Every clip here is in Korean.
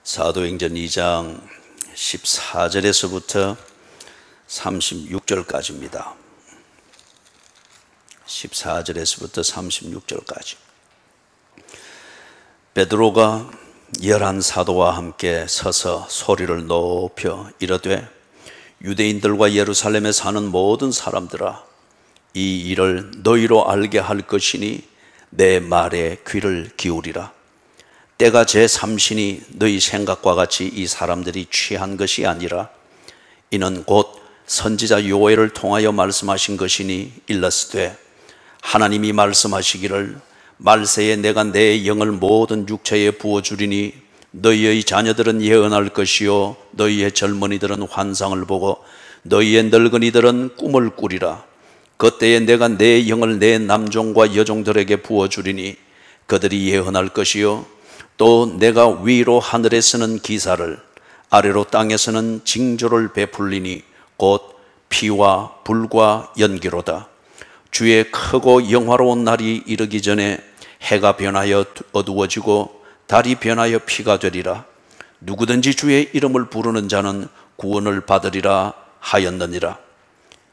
사도행전 2장 14절에서부터 36절까지입니다. 14절에서부터 36절까지. 베드로가 11사도와 함께 서서 소리를 높여 이르되 유대인들과 예루살렘에 사는 모든 사람들아, 이 일을 너희로 알게 할 것이니 내 말에 귀를 기울이라. 때가 제3시니 너희 생각과 같이 이 사람들이 취한 것이 아니라 이는 곧 선지자 요엘을 통하여 말씀하신 것이니 일렀으되 하나님이 말씀하시기를 말세에 내가 내 영을 모든 육체에 부어주리니 너희의 자녀들은 예언할 것이요 너희의 젊은이들은 환상을 보고 너희의 늙은이들은 꿈을 꾸리라. 그때에 내가 내 영을 내 남종과 여종들에게 부어주리니 그들이 예언할 것이요 또 내가 위로 하늘에서는 기사를 아래로 땅에서는 징조를 베풀리니 곧 피와 불과 연기로다. 주의 크고 영화로운 날이 이르기 전에 해가 변하여 어두워지고 달이 변하여 피가 되리라. 누구든지 주의 이름을 부르는 자는 구원을 받으리라 하였느니라.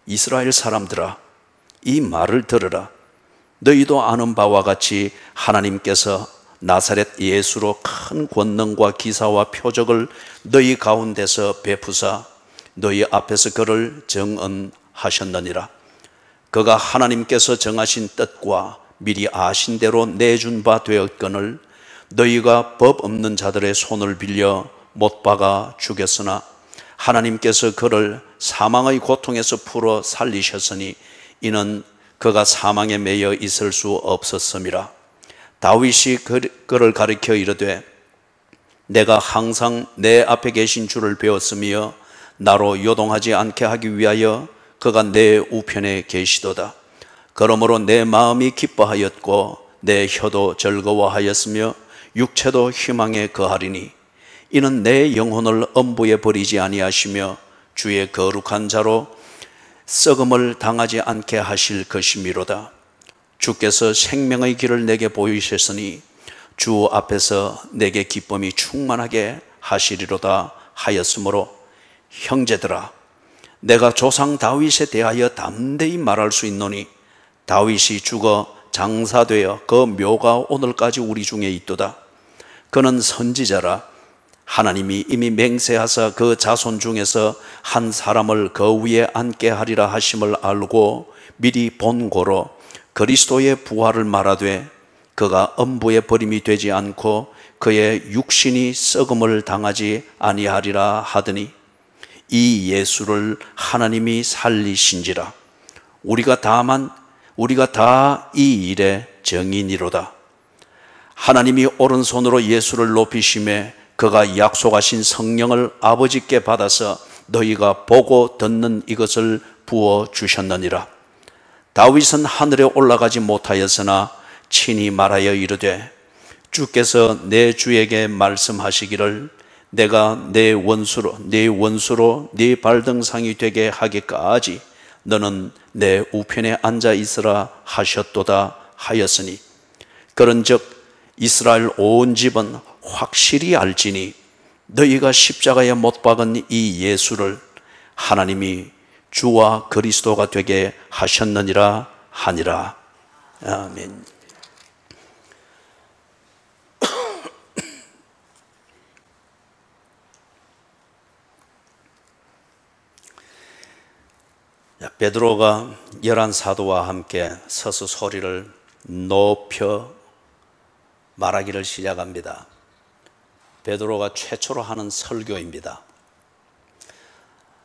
이스라엘 사람들아, 이 말을 들으라. 너희도 아는 바와 같이 하나님께서 나사렛 예수로 큰 권능과 기사와 표적을 너희 가운데서 베푸사 너희 앞에서 그를 정언하셨느니라. 그가 하나님께서 정하신 뜻과 미리 아신 대로 내준 바 되었거늘 너희가 법 없는 자들의 손을 빌려 못 박아 죽였으나 하나님께서 그를 사망의 고통에서 풀어 살리셨으니 이는 그가 사망에 매여 있을 수 없었음이라. 다윗이 그를 가리켜 이르되 내가 항상 내 앞에 계신 주를 배웠으며 나로 요동하지 않게 하기 위하여 그가 내 우편에 계시도다. 그러므로 내 마음이 기뻐하였고 내 혀도 즐거워하였으며 육체도 희망에 거하리니 이는 내 영혼을 엄부에 버리지 아니하시며 주의 거룩한 자로 썩음을 당하지 않게 하실 것이미로다. 주께서 생명의 길을 내게 보이셨으니 주 앞에서 내게 기쁨이 충만하게 하시리로다 하였으므로 형제들아, 내가 조상 다윗에 대하여 담대히 말할 수 있노니 다윗이 죽어 장사되어 그 묘가 오늘까지 우리 중에 있도다. 그는 선지자라. 하나님이 이미 맹세하사 그 자손 중에서 한 사람을 그 위에 앉게 하리라 하심을 알고 미리 본고로 그리스도의 부활을 말하되 그가 엄부에 버림이 되지 않고 그의 육신이 썩음을 당하지 아니하리라 하더니 이 예수를 하나님이 살리신지라. 우리가 다 이 일의 증인이로다. 하나님이 오른손으로 예수를 높이심에 그가 약속하신 성령을 아버지께 받아서 너희가 보고 듣는 이것을 부어주셨느니라. 다윗은 하늘에 올라가지 못하였으나 친히 말하여 이르되 주께서 내 주에게 말씀하시기를 내가 네 원수로 네 발등상이 되게 하기까지 너는 내 우편에 앉아 있으라 하셨도다 하였으니 그런즉 이스라엘 온 집은 확실히 알지니 너희가 십자가에 못 박은 이 예수를 하나님이 주와 그리스도가 되게 하셨느니라 하니라. 아멘. 베드로가 11사도와 함께 서서 소리를 높여 말하기를 시작합니다. 베드로가 최초로 하는 설교입니다.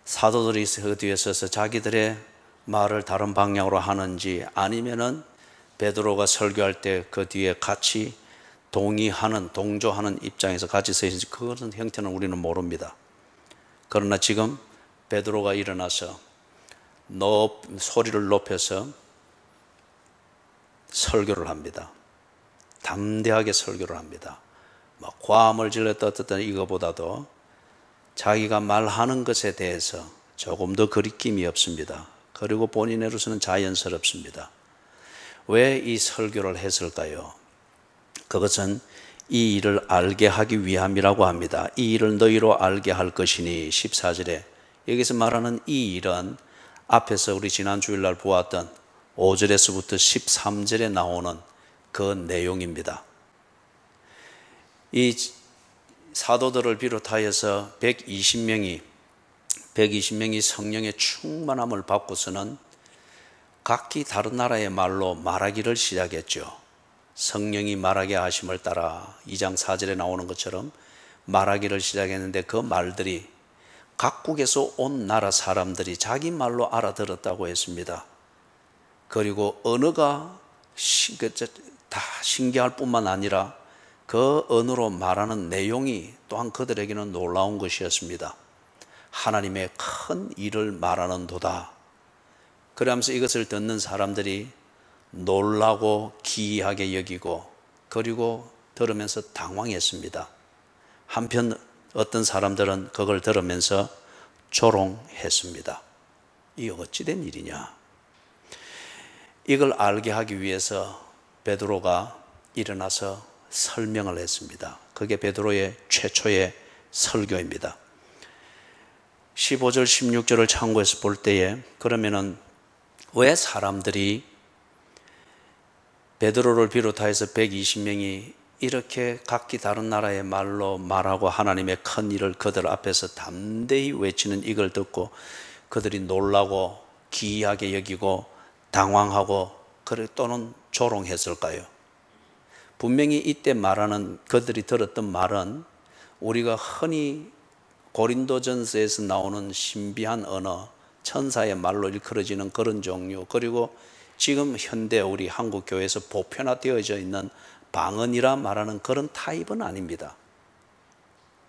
사도들이 그 뒤에 서서 자기들의 말을 다른 방향으로 하는지 아니면은 베드로가 설교할 때 그 뒤에 같이 동조하는 입장에서 같이 서 있는지 그런 형태는 우리는 모릅니다. 그러나 지금 베드로가 일어나서 소리를 높여서 설교를 합니다. 담대하게 설교를 합니다. 고함을 질렀다 어떻든 이거보다도 자기가 말하는 것에 대해서 조금 더 거리낌이 없습니다. 그리고 본인으로서는 자연스럽습니다. 왜 이 설교를 했을까요? 그것은 이 일을 알게 하기 위함이라고 합니다. 이 일을 너희로 알게 할 것이니 14절에 여기서 말하는 이 일은 앞에서 우리 지난 주일날 보았던 5절에서부터 13절에 나오는 그 내용입니다. 이 사도들을 비롯하여서 120명이 성령의 충만함을 받고서는 각기 다른 나라의 말로 말하기를 시작했죠. 성령이 말하게 하심을 따라 2장 4절에 나오는 것처럼 말하기를 시작했는데 그 말들이 각국에서 온 나라 사람들이 자기 말로 알아들었다고 했습니다. 그리고 언어가 다 신기할 뿐만 아니라 그 언어로 말하는 내용이 또한 그들에게는 놀라운 것이었습니다. 하나님의 큰 일을 말하는도다. 그러면서 이것을 듣는 사람들이 놀라고 기이하게 여기고 그리고 들으면서 당황했습니다. 한편 어떤 사람들은 그걸 들으면서 조롱했습니다. 이 어찌된 일이냐? 이걸 알게 하기 위해서 베드로가 일어나서 설명을 했습니다. 그게 베드로의 최초의 설교입니다. 15절 16절을 참고해서 볼 때에 그러면은 왜 사람들이 베드로를 비롯해서 120명이 이렇게 각기 다른 나라의 말로 말하고 하나님의 큰 일을 그들 앞에서 담대히 외치는 이걸 듣고 그들이 놀라고 기이하게 여기고 당황하고 또는 조롱했을까요? 분명히 이때 말하는 그들이 들었던 말은 우리가 흔히 고린도전서에서 나오는 신비한 언어, 천사의 말로 일컬어지는 그런 종류, 그리고 지금 현대 우리 한국 교회에서 보편화되어져 있는 방언이라 말하는 그런 타입은 아닙니다.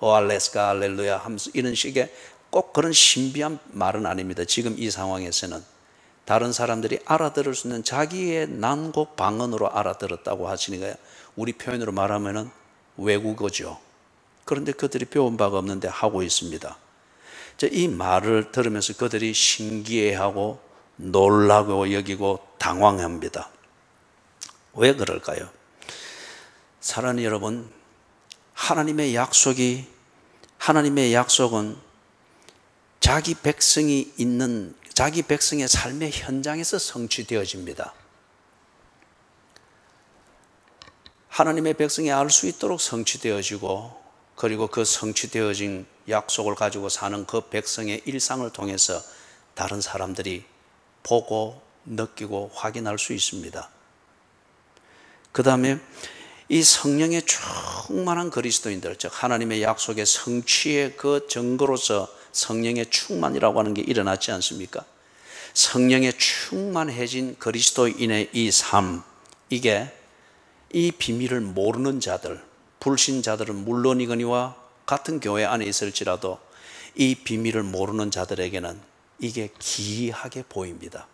오알레스가 할렐루야 하면서 이런 식의 꼭 그런 신비한 말은 아닙니다. 지금 이 상황에서는 다른 사람들이 알아들을 수 있는 자기의 난곡 방언으로 알아들었다고 하시니까 우리 표현으로 말하면은 외국어죠. 그런데 그들이 배운 바가 없는데 하고 있습니다. 이 말을 들으면서 그들이 신기해하고 놀라고 여기고 당황합니다. 왜 그럴까요? 사랑하는 여러분, 하나님의 약속은 자기 백성의 삶의 현장에서 성취되어집니다. 하나님의 백성이 알 수 있도록 성취되어지고 그리고 그 성취되어진 약속을 가지고 사는 그 백성의 일상을 통해서 다른 사람들이 보고 느끼고 확인할 수 있습니다. 그 다음에 이 성령의 충만한 그리스도인들, 즉 하나님의 약속의 성취의 그 증거로서 성령의 충만이라고 하는 게 일어났지 않습니까? 성령의 충만해진 그리스도인의 이 삶, 이게 이 비밀을 모르는 자들, 불신자들은 물론이거니와 같은 교회 안에 있을지라도 이 비밀을 모르는 자들에게는 이게 기이하게 보입니다.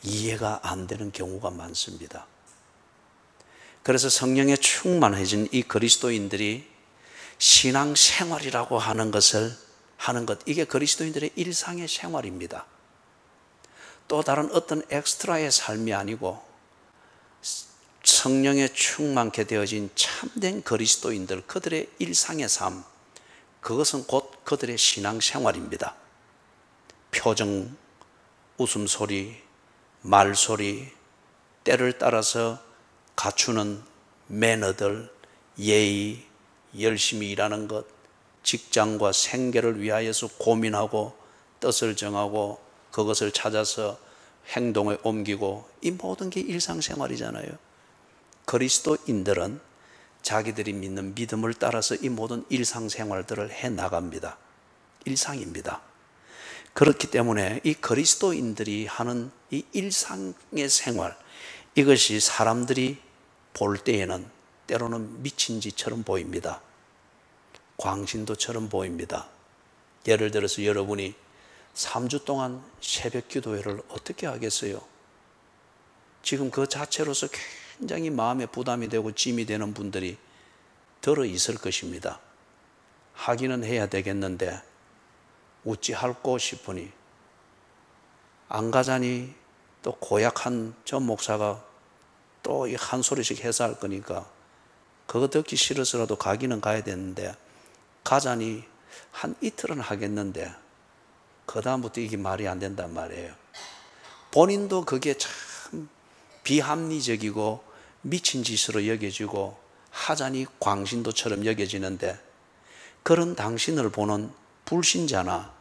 이해가 안 되는 경우가 많습니다. 그래서 성령에 충만해진 이 그리스도인들이 신앙생활이라고 하는 것, 이게 그리스도인들의 일상의 생활입니다. 또 다른 어떤 엑스트라의 삶이 아니고 성령에 충만케 되어진 참된 그리스도인들, 그들의 일상의 삶, 그것은 곧 그들의 신앙생활입니다. 표정, 웃음소리, 말소리, 때를 따라서 갖추는 매너들, 예의, 열심히 일하는 것, 직장과 생계를 위하여서 고민하고 뜻을 정하고 그것을 찾아서 행동에 옮기고, 이 모든 게 일상생활이잖아요. 그리스도인들은 자기들이 믿는 믿음을 따라서 이 모든 일상생활들을 해나갑니다. 일상입니다. 그렇기 때문에 이 그리스도인들이 하는 이 일상의 생활, 이것이 사람들이 볼 때에는 때로는 미친 짓처럼 보입니다. 광신도처럼 보입니다. 예를 들어서 여러분이 3주 동안 새벽 기도회를 어떻게 하겠어요? 지금 그 자체로서 굉장히 마음에 부담이 되고 짐이 되는 분들이 들어 있을 것입니다. 하기는 해야 되겠는데 어찌할꼬 싶으니 안 가자니 또 고약한 전 목사가 또 한 소리씩 해서 할 거니까 그거 듣기 싫어서라도 가기는 가야 되는데 가자니 한 이틀은 하겠는데 그 다음부터 이게 말이 안 된단 말이에요. 본인도 그게 참 비합리적이고 미친 짓으로 여겨지고 하자니 광신도처럼 여겨지는데, 그런 당신을 보는 불신자나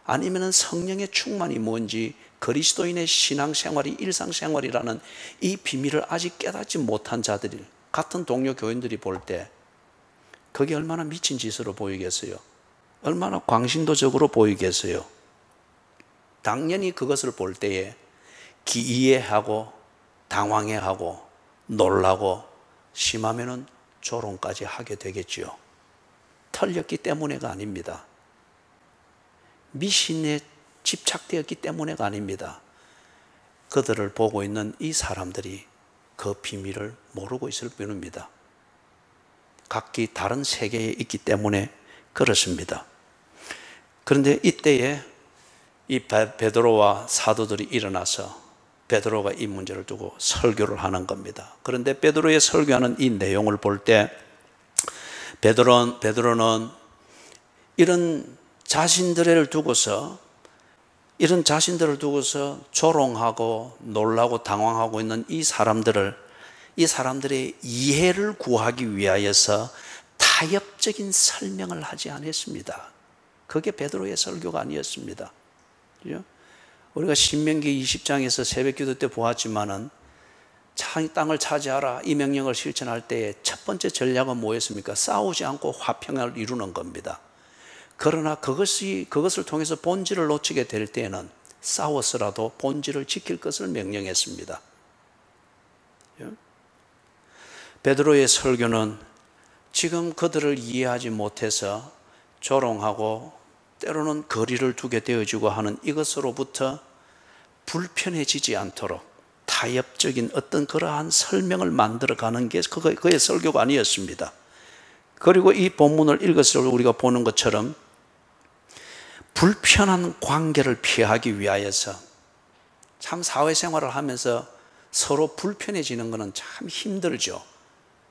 아니면 성령의 충만이 뭔지, 그리스도인의 신앙생활이 일상생활이라는 이 비밀을 아직 깨닫지 못한 자들이, 같은 동료 교인들이 볼 때 그게 얼마나 미친 짓으로 보이겠어요? 얼마나 광신도적으로 보이겠어요? 당연히 그것을 볼 때에 이해하고 당황해하고 놀라고 심하면은 조롱까지 하게 되겠지요. 털렸기 때문에가 아닙니다. 미신에 집착되었기 때문에가 아닙니다. 그들을 보고 있는 이 사람들이 그 비밀을 모르고 있을 뿐입니다. 각기 다른 세계에 있기 때문에 그렇습니다. 그런데 이때에 이 베드로와 사도들이 일어나서 베드로가 이 문제를 두고 설교를 하는 겁니다. 그런데 베드로의 설교하는 이 내용을 볼 때 베드로는 이런 자신들을 두고서 조롱하고 놀라고 당황하고 있는 이 사람들의 이해를 구하기 위하여서 타협적인 설명을 하지 않았습니다. 그게 베드로의 설교가 아니었습니다. 우리가 신명기 20장에서 새벽기도 때 보았지만은 땅을 차지하라 이 명령을 실천할 때의 첫 번째 전략은 뭐였습니까? 싸우지 않고 화평을 이루는 겁니다. 그러나 그것을 통해서 본질을 놓치게 될 때에는 싸워서라도 본질을 지킬 것을 명령했습니다. 베드로의 설교는 지금 그들을 이해하지 못해서 조롱하고 때로는 거리를 두게 되어지고 하는 이것으로부터 불편해지지 않도록 타협적인 어떤 그러한 설명을 만들어가는 게 그의 설교가 아니었습니다. 그리고 이 본문을 읽었을 때 우리가 보는 것처럼 불편한 관계를 피하기 위하여서, 참 사회생활을 하면서 서로 불편해지는 것은 참 힘들죠.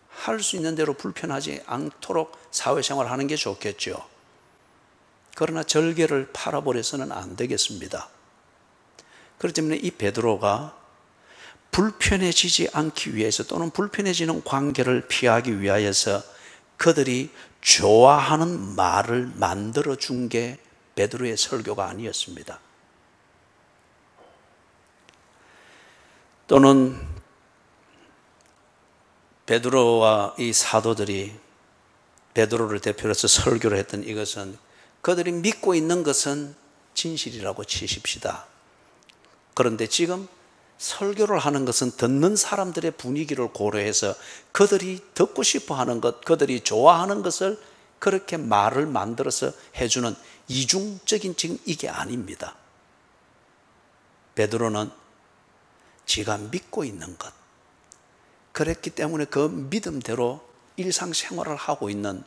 할 수 있는 대로 불편하지 않도록 사회생활을 하는 게 좋겠죠. 그러나 절개를 팔아버려서는 안 되겠습니다. 그렇기 때문에 이 베드로가 불편해지지 않기 위해서, 또는 불편해지는 관계를 피하기 위하여서 그들이 좋아하는 말을 만들어준 게 베드로의 설교가 아니었습니다. 또는 베드로와 이 사도들이 베드로를 대표로 해서 설교를 했던 이것은, 그들이 믿고 있는 것은 진실이라고 치십시다. 그런데 지금 설교를 하는 것은 듣는 사람들의 분위기를 고려해서 그들이 듣고 싶어 하는 것, 그들이 좋아하는 것을 그렇게 말을 만들어서 해주는 이중적인 지금 이게 아닙니다. 베드로는 지가 믿고 있는 것, 그랬기 때문에 그 믿음대로 일상생활을 하고 있는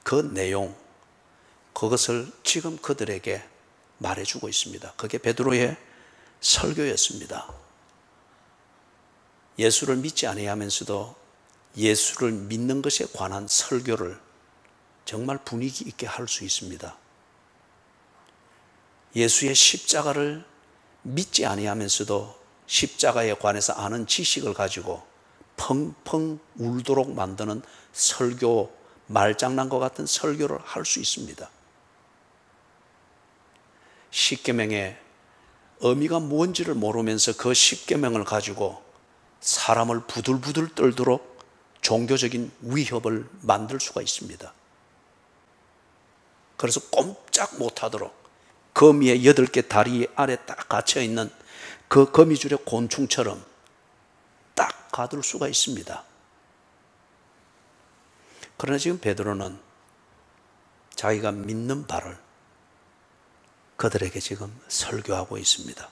그 내용, 그것을 지금 그들에게 말해주고 있습니다. 그게 베드로의 설교였습니다. 예수를 믿지 아니하면서도 예수를 믿는 것에 관한 설교를 정말 분위기 있게 할 수 있습니다. 예수의 십자가를 믿지 아니하면서도 십자가에 관해서 아는 지식을 가지고 펑펑 울도록 만드는 설교, 말장난과 같은 설교를 할 수 있습니다. 십계명의 의미가 뭔지를 모르면서 그 십계명을 가지고 사람을 부들부들 떨도록 종교적인 위협을 만들 수가 있습니다. 그래서 꼼짝 못하도록 거미의 8개 다리 아래 딱 갇혀있는 그 거미줄의 곤충처럼 딱 가둘 수가 있습니다. 그러나 지금 베드로는 자기가 믿는 바를 그들에게 지금 설교하고 있습니다.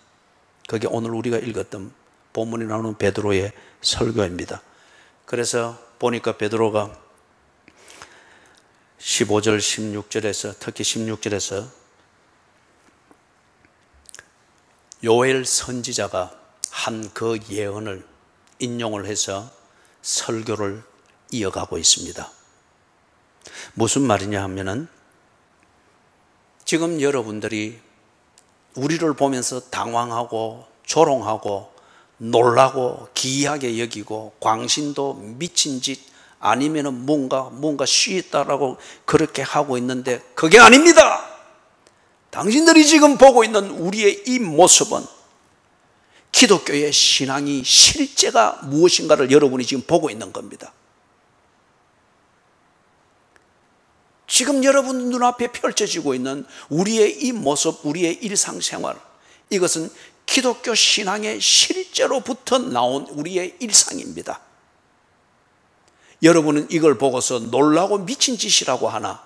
그게 오늘 우리가 읽었던 본문에 나오는 베드로의 설교입니다. 그래서 보니까 베드로가 15절, 16절에서, 특히 16절에서 요엘 선지자가 한 그 예언을 인용을 해서 설교를 이어가고 있습니다. 무슨 말이냐 하면은 지금 여러분들이 우리를 보면서 당황하고 조롱하고 놀라고 기이하게 여기고 광신도 미친 짓 아니면은 뭔가 쉬있다라고 그렇게 하고 있는데 그게 아닙니다. 당신들이 지금 보고 있는 우리의 이 모습은 기독교의 신앙이 실제가 무엇인가를 여러분이 지금 보고 있는 겁니다. 지금 여러분 눈앞에 펼쳐지고 있는 우리의 이 모습, 우리의 일상생활, 이것은 기독교 신앙의 실제로부터 나온 우리의 일상입니다. 여러분은 이걸 보고서 놀라고 미친 짓이라고 하나,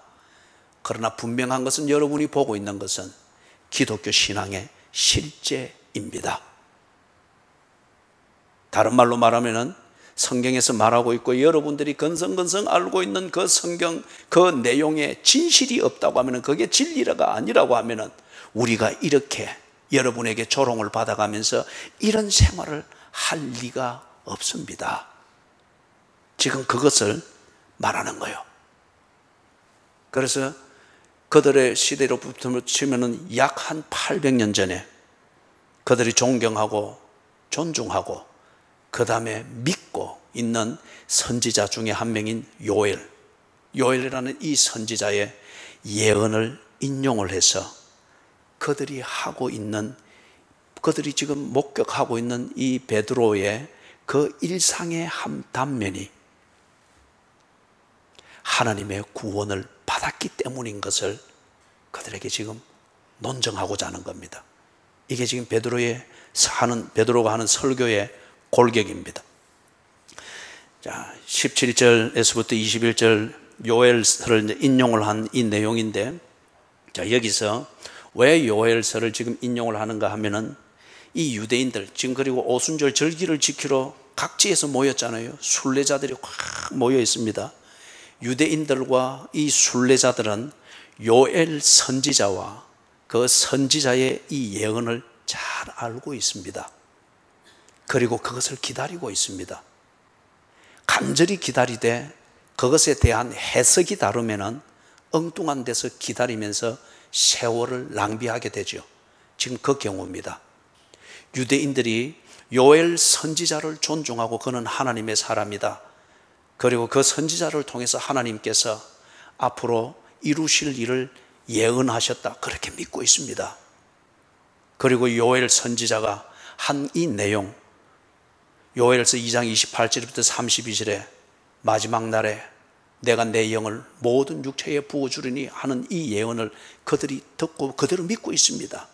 그러나 분명한 것은 여러분이 보고 있는 것은 기독교 신앙의 실제입니다. 다른 말로 말하면은 성경에서 말하고 있고 여러분들이 건성건성 알고 있는 그 성경 그 내용에 진실이 없다고 하면 그게 진리가 아니라고 하면 우리가 이렇게 여러분에게 조롱을 받아가면서 이런 생활을 할 리가 없습니다. 지금 그것을 말하는 거예요. 그래서 그들의 시대로부터 치면은 약 한 800년 전에 그들이 존경하고 존중하고 그 다음에 믿고 있는 선지자 중에 한 명인 요엘이라는 이 선지자의 예언을 인용을 해서 그들이 지금 목격하고 있는 이 베드로의 그 일상의 한 단면이 하나님의 구원을 받았기 때문인 것을 그들에게 지금 논증하고자 하는 겁니다. 이게 지금 베드로가 하는 설교의 골격입니다. 자, 17절에서부터 21절 요엘서를 인용을 한 이 내용인데, 자, 여기서 왜 요엘서를 지금 인용을 하는가 하면은 이 유대인들 지금 그리고 오순절 절기를 지키러 각지에서 모였잖아요. 순례자들이 확 모여 있습니다. 유대인들과 이 순례자들은 요엘 선지자와 그 선지자의 이 예언을 잘 알고 있습니다. 그리고 그것을 기다리고 있습니다. 간절히 기다리되 그것에 대한 해석이 다르면은 엉뚱한 데서 기다리면서 세월을 낭비하게 되죠. 지금 그 경우입니다. 유대인들이 요엘 선지자를 존중하고 그는 하나님의 사람이다. 그리고 그 선지자를 통해서 하나님께서 앞으로 이루실 일을 예언하셨다. 그렇게 믿고 있습니다. 그리고 요엘 선지자가 한 이 내용, 요엘서 2장 28절부터 32절에 마지막 날에 내가 내 영을 모든 육체에 부어주리니 하는 이 예언을 그들이 듣고 그대로 믿고 있습니다.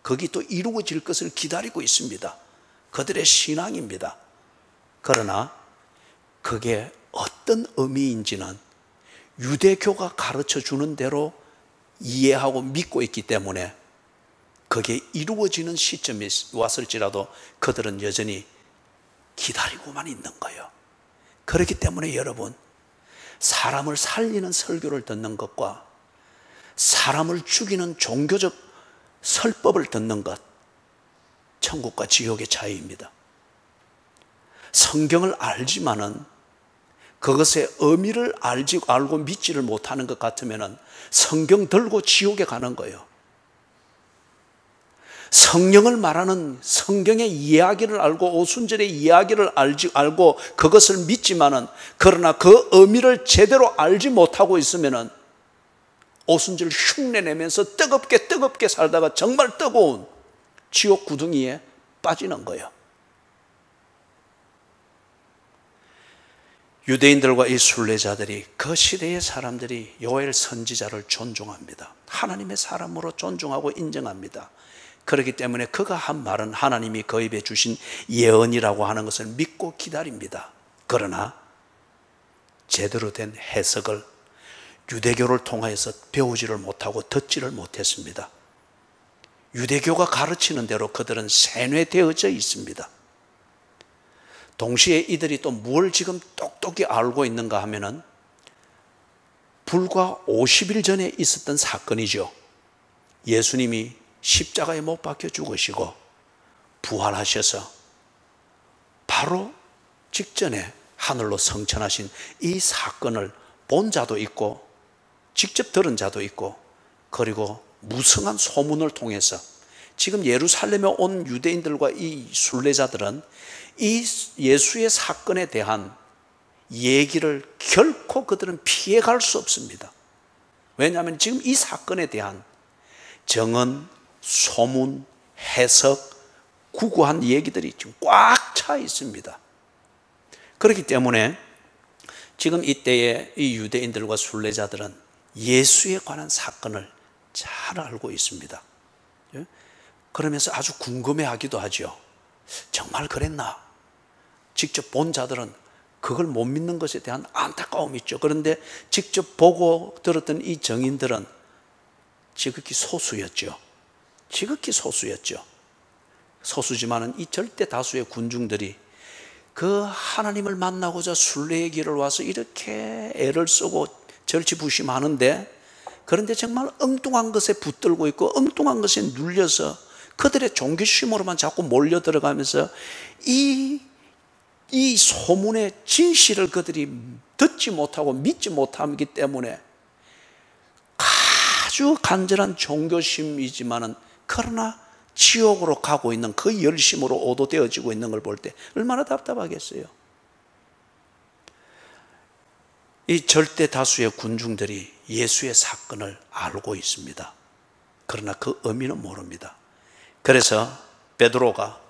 거기 또 이루어질 것을 기다리고 있습니다. 그들의 신앙입니다. 그러나 그게 어떤 의미인지는 유대교가 가르쳐 주는 대로 이해하고 믿고 있기 때문에 그게 이루어지는 시점이 왔을지라도 그들은 여전히 기다리고만 있는 거예요. 그렇기 때문에 여러분, 사람을 살리는 설교를 듣는 것과 사람을 죽이는 종교적 설법을 듣는 것, 천국과 지옥의 차이입니다. 성경을 알지만은 그것의 의미를 알고 믿지를 못하는 것 같으면 성경 들고 지옥에 가는 거예요. 성령을 말하는 성경의 이야기를 알고 오순절의 이야기를 알고 그것을 믿지만은 그러나 그 의미를 제대로 알지 못하고 있으면은 오순절 흉내내면서 뜨겁게 살다가 정말 뜨거운 지옥 구덩이에 빠지는 거예요. 유대인들과 이 순례자들이 그 시대의 사람들이 요엘 선지자를 존중합니다. 하나님의 사람으로 존중하고 인정합니다. 그렇기 때문에 그가 한 말은 하나님이 그 입에 주신 예언이라고 하는 것을 믿고 기다립니다. 그러나 제대로 된 해석을 유대교를 통해서 배우지를 못하고 듣지를 못했습니다. 유대교가 가르치는 대로 그들은 세뇌되어져 있습니다. 동시에 이들이 또 뭘 지금 똑똑히 알고 있는가 하면은 불과 50일 전에 있었던 사건이죠. 예수님이 십자가에 못 박혀 죽으시고 부활하셔서 바로 직전에 하늘로 성천하신 이 사건을 본 자도 있고 직접 들은 자도 있고, 그리고 무성한 소문을 통해서 지금 예루살렘에 온 유대인들과 이 순례자들은 이 예수의 사건에 대한 얘기를 결코 그들은 피해갈 수 없습니다. 왜냐하면 지금 이 사건에 대한 정언, 소문, 해석, 구구한 얘기들이 지금 꽉 차 있습니다. 그렇기 때문에 지금 이때의 이 유대인들과 순례자들은 예수에 관한 사건을 잘 알고 있습니다. 그러면서 아주 궁금해하기도 하죠. 정말 그랬나? 직접 본 자들은 그걸 못 믿는 것에 대한 안타까움이 있죠. 그런데 직접 보고 들었던 이 정인들은 지극히 소수였죠. 지극히 소수였죠. 소수지만은 이 절대 다수의 군중들이 그 하나님을 만나고자 순례의 길을 와서 이렇게 애를 쓰고 절치부심하는데, 그런데 정말 엉뚱한 것에 붙들고 있고 엉뚱한 것에 눌려서 그들의 종교심으로만 자꾸 몰려 들어가면서 이 소문의 진실을 그들이 듣지 못하고 믿지 못하기 때문에 아주 간절한 종교심이지만은 그러나 지옥으로 가고 있는 그 열심으로 오도되어지고 있는 걸 볼 때 얼마나 답답하겠어요. 이 절대 다수의 군중들이 예수의 사건을 알고 있습니다. 그러나 그 의미는 모릅니다. 그래서 베드로가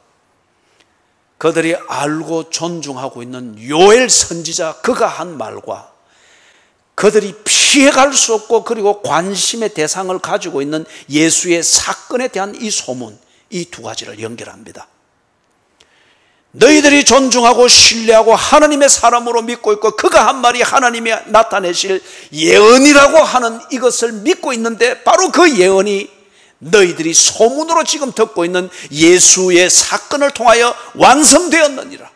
그들이 알고 존중하고 있는 요엘 선지자 그가 한 말과 그들이 피해갈 수 없고 그리고 관심의 대상을 가지고 있는 예수의 사건에 대한 이 소문, 이 두 가지를 연결합니다. 너희들이 존중하고 신뢰하고 하나님의 사람으로 믿고 있고 그가 한 말이 하나님이 나타내실 예언이라고 하는 이것을 믿고 있는데, 바로 그 예언이 너희들이 소문으로 지금 듣고 있는 예수의 사건을 통하여 완성되었느니라.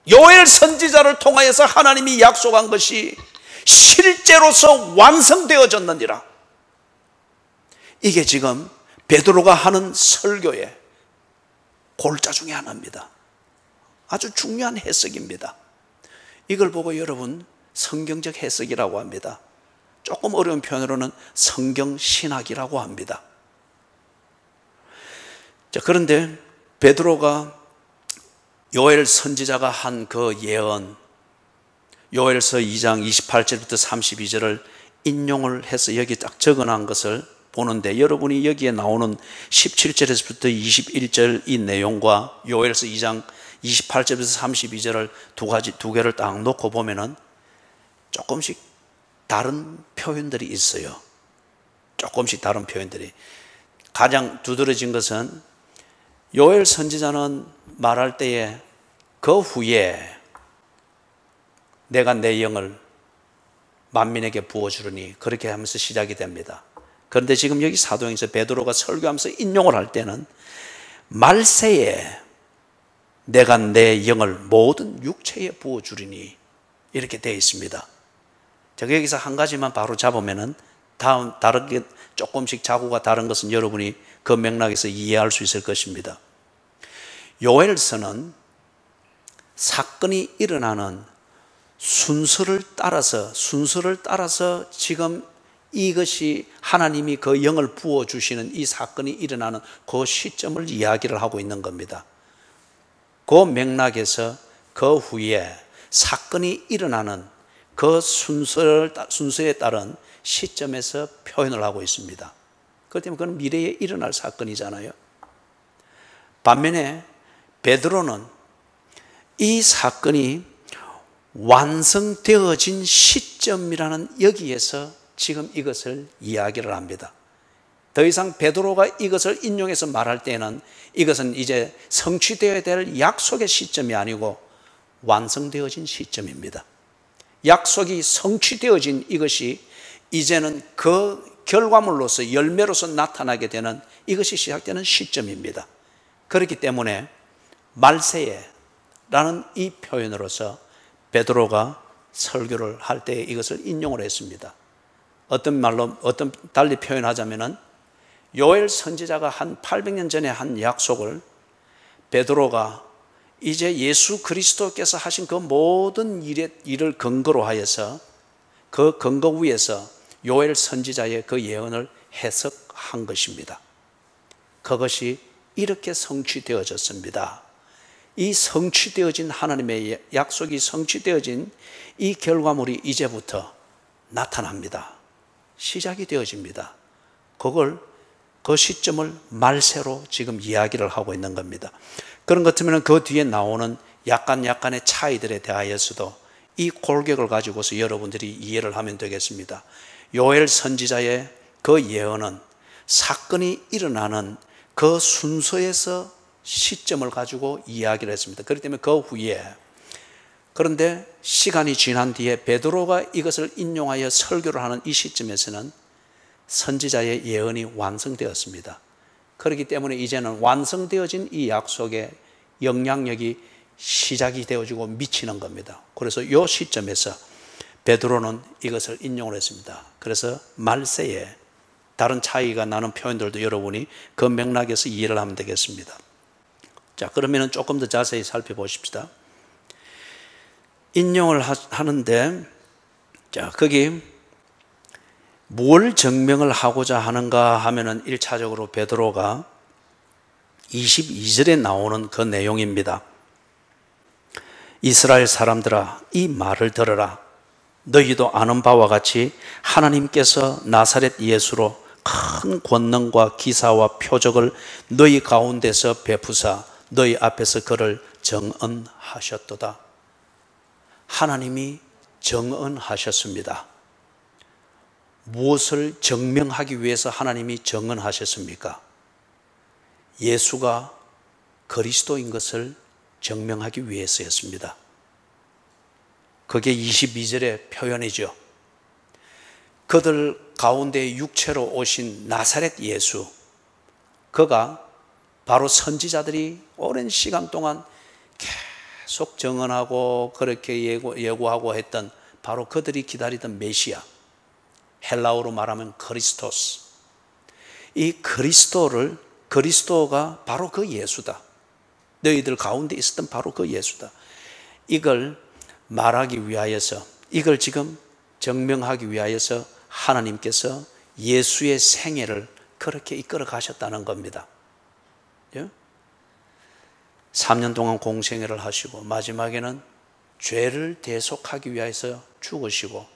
요엘 선지자를 통하여서 하나님이 약속한 것이 실제로서 완성되어졌느니라. 이게 지금 베드로가 하는 설교의 골자 중에 하나입니다. 아주 중요한 해석입니다. 이걸 보고 여러분 성경적 해석이라고 합니다. 조금 어려운 표현으로는 성경신학이라고 합니다. 자, 그런데 베드로가 요엘 선지자가 한 그 예언, 요엘서 2장 28절부터 32절을 인용을 해서 여기 딱 적어놓은 것을 보는데, 여러분이 여기에 나오는 17절에서부터 21절 이 내용과 요엘서 2장 28절에서 32절을 두 개를 딱 놓고 보면은 조금씩 다른 표현들이 있어요. 조금씩 다른 표현들이. 가장 두드러진 것은 요엘 선지자는 말할 때에 그 후에 내가 내 영을 만민에게 부어주리니 그렇게 하면서 시작이 됩니다. 그런데 지금 여기 사도행서 베드로가 설교하면서 인용을 할 때는 말세에 내가 내 영을 모든 육체에 부어주리니 이렇게 되어 있습니다. 제가 여기서 한 가지만 바로 잡으면은 다르게 조금씩 자구가 다른 것은 여러분이 그 맥락에서 이해할 수 있을 것입니다. 요엘서는 사건이 일어나는 순서를 따라서 지금 이것이 하나님이 그 영을 부어주시는 이 사건이 일어나는 그 시점을 이야기를 하고 있는 겁니다. 그 맥락에서 그 후에 사건이 일어나는 그 순서에 따른 시점에서 표현을 하고 있습니다. 그렇기 때문에 그건 미래에 일어날 사건이잖아요. 반면에 베드로는 이 사건이 완성되어진 시점이라는 여기에서 지금 이것을 이야기를 합니다. 더 이상 베드로가 이것을 인용해서 말할 때는 이것은 이제 성취되어야 될 약속의 시점이 아니고 완성되어진 시점입니다. 약속이 성취되어진 이것이 이제는 그 결과물로서 열매로서 나타나게 되는 이것이 시작되는 시점입니다. 그렇기 때문에 말세에라는 이 표현으로서 베드로가 설교를 할 때 이것을 인용을 했습니다. 어떤 달리 표현하자면은 요엘 선지자가 한 800년 전에 한 약속을 베드로가 이제 예수 그리스도께서 하신 그 모든 일을 근거로 하여서 그 근거 위에서 요엘 선지자의 그 예언을 해석한 것입니다. 그것이 이렇게 성취되어졌습니다. 이 성취되어진 하나님의 약속이 성취되어진 이 결과물이 이제부터 나타납니다. 시작이 되어집니다. 그 시점을 말세로 지금 이야기를 하고 있는 겁니다. 그런 것 같으면 그 뒤에 나오는 약간의 차이들에 대하여서도 이 골격을 가지고서 여러분들이 이해를 하면 되겠습니다. 요엘 선지자의 그 예언은 사건이 일어나는 그 순서에서 시점을 가지고 이야기를 했습니다. 그렇기 때문에 그 후에, 그런데 시간이 지난 뒤에 베드로가 이것을 인용하여 설교를 하는 이 시점에서는 선지자의 예언이 완성되었습니다. 그렇기 때문에 이제는 완성되어진 이 약속의 영향력이 시작이 되어지고 미치는 겁니다. 그래서 이 시점에서 베드로는 이것을 인용을 했습니다. 그래서 말세에 다른 차이가 나는 표현들도 여러분이 그 맥락에서 이해를 하면 되겠습니다. 자, 그러면 조금 더 자세히 살펴보십시다. 인용을 하는데, 자, 거기 뭘 증명을 하고자 하는가 하면은 1차적으로 베드로가 22절에 나오는 그 내용입니다. 이스라엘 사람들아, 이 말을 들어라. 너희도 아는 바와 같이 하나님께서 나사렛 예수로 큰 권능과 기사와 표적을 너희 가운데서 베푸사 너희 앞에서 그를 정언하셨도다. 하나님이 정언하셨습니다. 무엇을 증명하기 위해서 하나님이 정언하셨습니까? 예수가 그리스도인 것을 증명하기 위해서였습니다. 그게 22절의 표현이죠. 그들 가운데 육체로 오신 나사렛 예수, 그가 바로 선지자들이 오랜 시간 동안 계속 증언하고 그렇게 예고하고 했던 바로 그들이 기다리던 메시아, 헬라어로 말하면 크리스토스. 이 그리스도가 바로 그 예수다. 너희들 가운데 있었던 바로 그 예수다. 이걸 말하기 위하여서, 이걸 지금 증명하기 위하여서 하나님께서 예수의 생애를 그렇게 이끌어 가셨다는 겁니다. 3년 동안 공생애를 하시고 마지막에는 죄를 대속하기 위해서 죽으시고,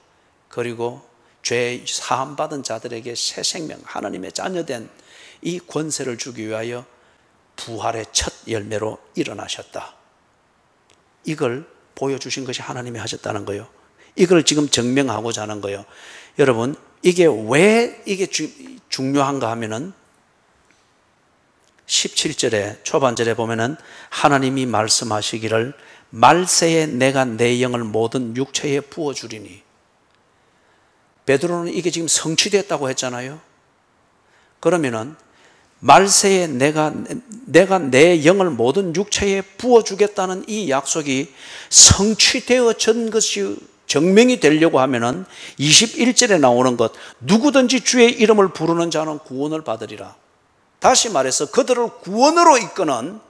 그리고 죄 사함받은 자들에게 새 생명, 하나님의 자녀된 이 권세를 주기 위하여 부활의 첫 열매로 일어나셨다. 이걸 보여주신 것이 하나님이 하셨다는 거예요. 이걸 지금 증명하고자 하는 거예요. 여러분, 이게 왜 이게 중요한가 하면은 17절에 초반절에 보면은 하나님이 말씀하시기를 말세에 내가 내 영을 모든 육체에 부어주리니. 베드로는 이게 지금 성취됐다고 했잖아요. 그러면은 말세에 내가 내 영을 모든 육체에 부어주겠다는 이 약속이 성취되어진 것이 증명이 되려고 하면은 21절에 나오는 것, 누구든지 주의 이름을 부르는 자는 구원을 받으리라. 다시 말해서 그들을 구원으로 이끄는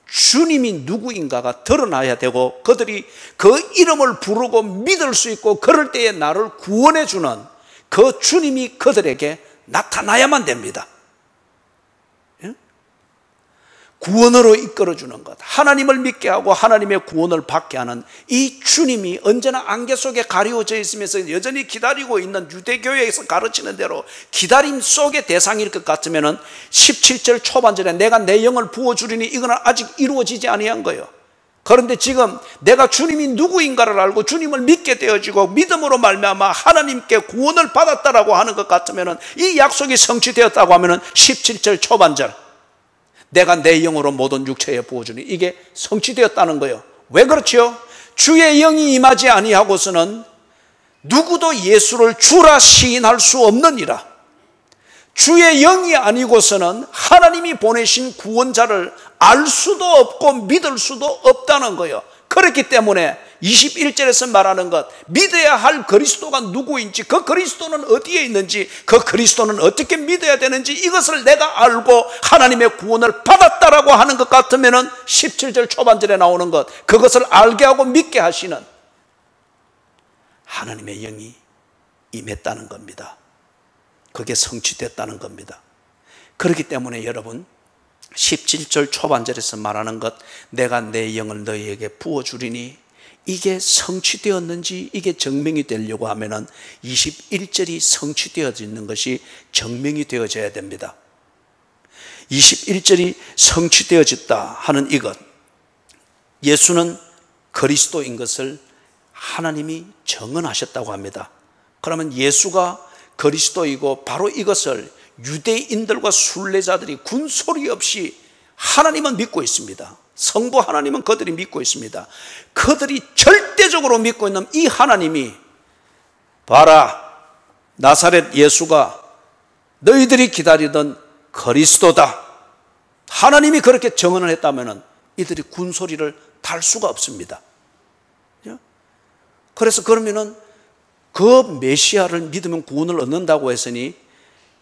주님이 누구인가가 드러나야 되고, 그들이 그 이름을 부르고 믿을 수 있고 그럴 때에 나를 구원해 주는 그 주님이 그들에게 나타나야만 됩니다. 구원으로 이끌어주는 것, 하나님을 믿게 하고 하나님의 구원을 받게 하는 이 주님이 언제나 안개 속에 가리워져 있으면서 여전히 기다리고 있는 유대교회에서 가르치는 대로 기다림 속의 대상일 것 같으면 17절 초반절에 내가 내 영을 부어주리니 이거는 아직 이루어지지 아니한 거예요. 그런데 지금 내가 주님이 누구인가를 알고 주님을 믿게 되어지고 믿음으로 말미암아 하나님께 구원을 받았다라고 하는 것 같으면, 이 약속이 성취되었다고 하면 17절 초반절 내가 내 영으로 모든 육체에 부어주니, 이게 성취되었다는 거예요. 왜 그렇지요? 주의 영이 임하지 아니하고서는 누구도 예수를 주라 시인할 수 없느니라. 주의 영이 아니고서는 하나님이 보내신 구원자를 알 수도 없고 믿을 수도 없다는 거예요. 그렇기 때문에 21절에서 말하는 것, 믿어야 할 그리스도가 누구인지, 그 그리스도는 어디에 있는지, 그 그리스도는 어떻게 믿어야 되는지 이것을 내가 알고 하나님의 구원을 받았다라고 하는 것 같으면은 17절 초반절에 나오는 것, 그것을 알게 하고 믿게 하시는 하나님의 영이 임했다는 겁니다. 그게 성취됐다는 겁니다. 그렇기 때문에 여러분, 17절 초반절에서 말하는 것, 내가 내 영을 너희에게 부어주리니, 이게 성취되었는지 이게 증명이 되려고 하면은 21절이 성취되어지는 것이 증명이 되어져야 됩니다. 21절이 성취되어졌다 하는 이것, 예수는 그리스도인 것을 하나님이 정언하셨다고 합니다. 그러면 예수가 그리스도이고 바로 이것을 유대인들과 순례자들이 군소리 없이 하나님은 믿고 있습니다. 성부 하나님은 그들이 믿고 있습니다. 그들이 절대적으로 믿고 있는 이 하나님이, 봐라, 나사렛 예수가 너희들이 기다리던 그리스도다, 하나님이 그렇게 정언을 했다면 이들이 군소리를 달 수가 없습니다. 그래서 그러면은 그 메시아를 믿으면 구원을 얻는다고 했으니,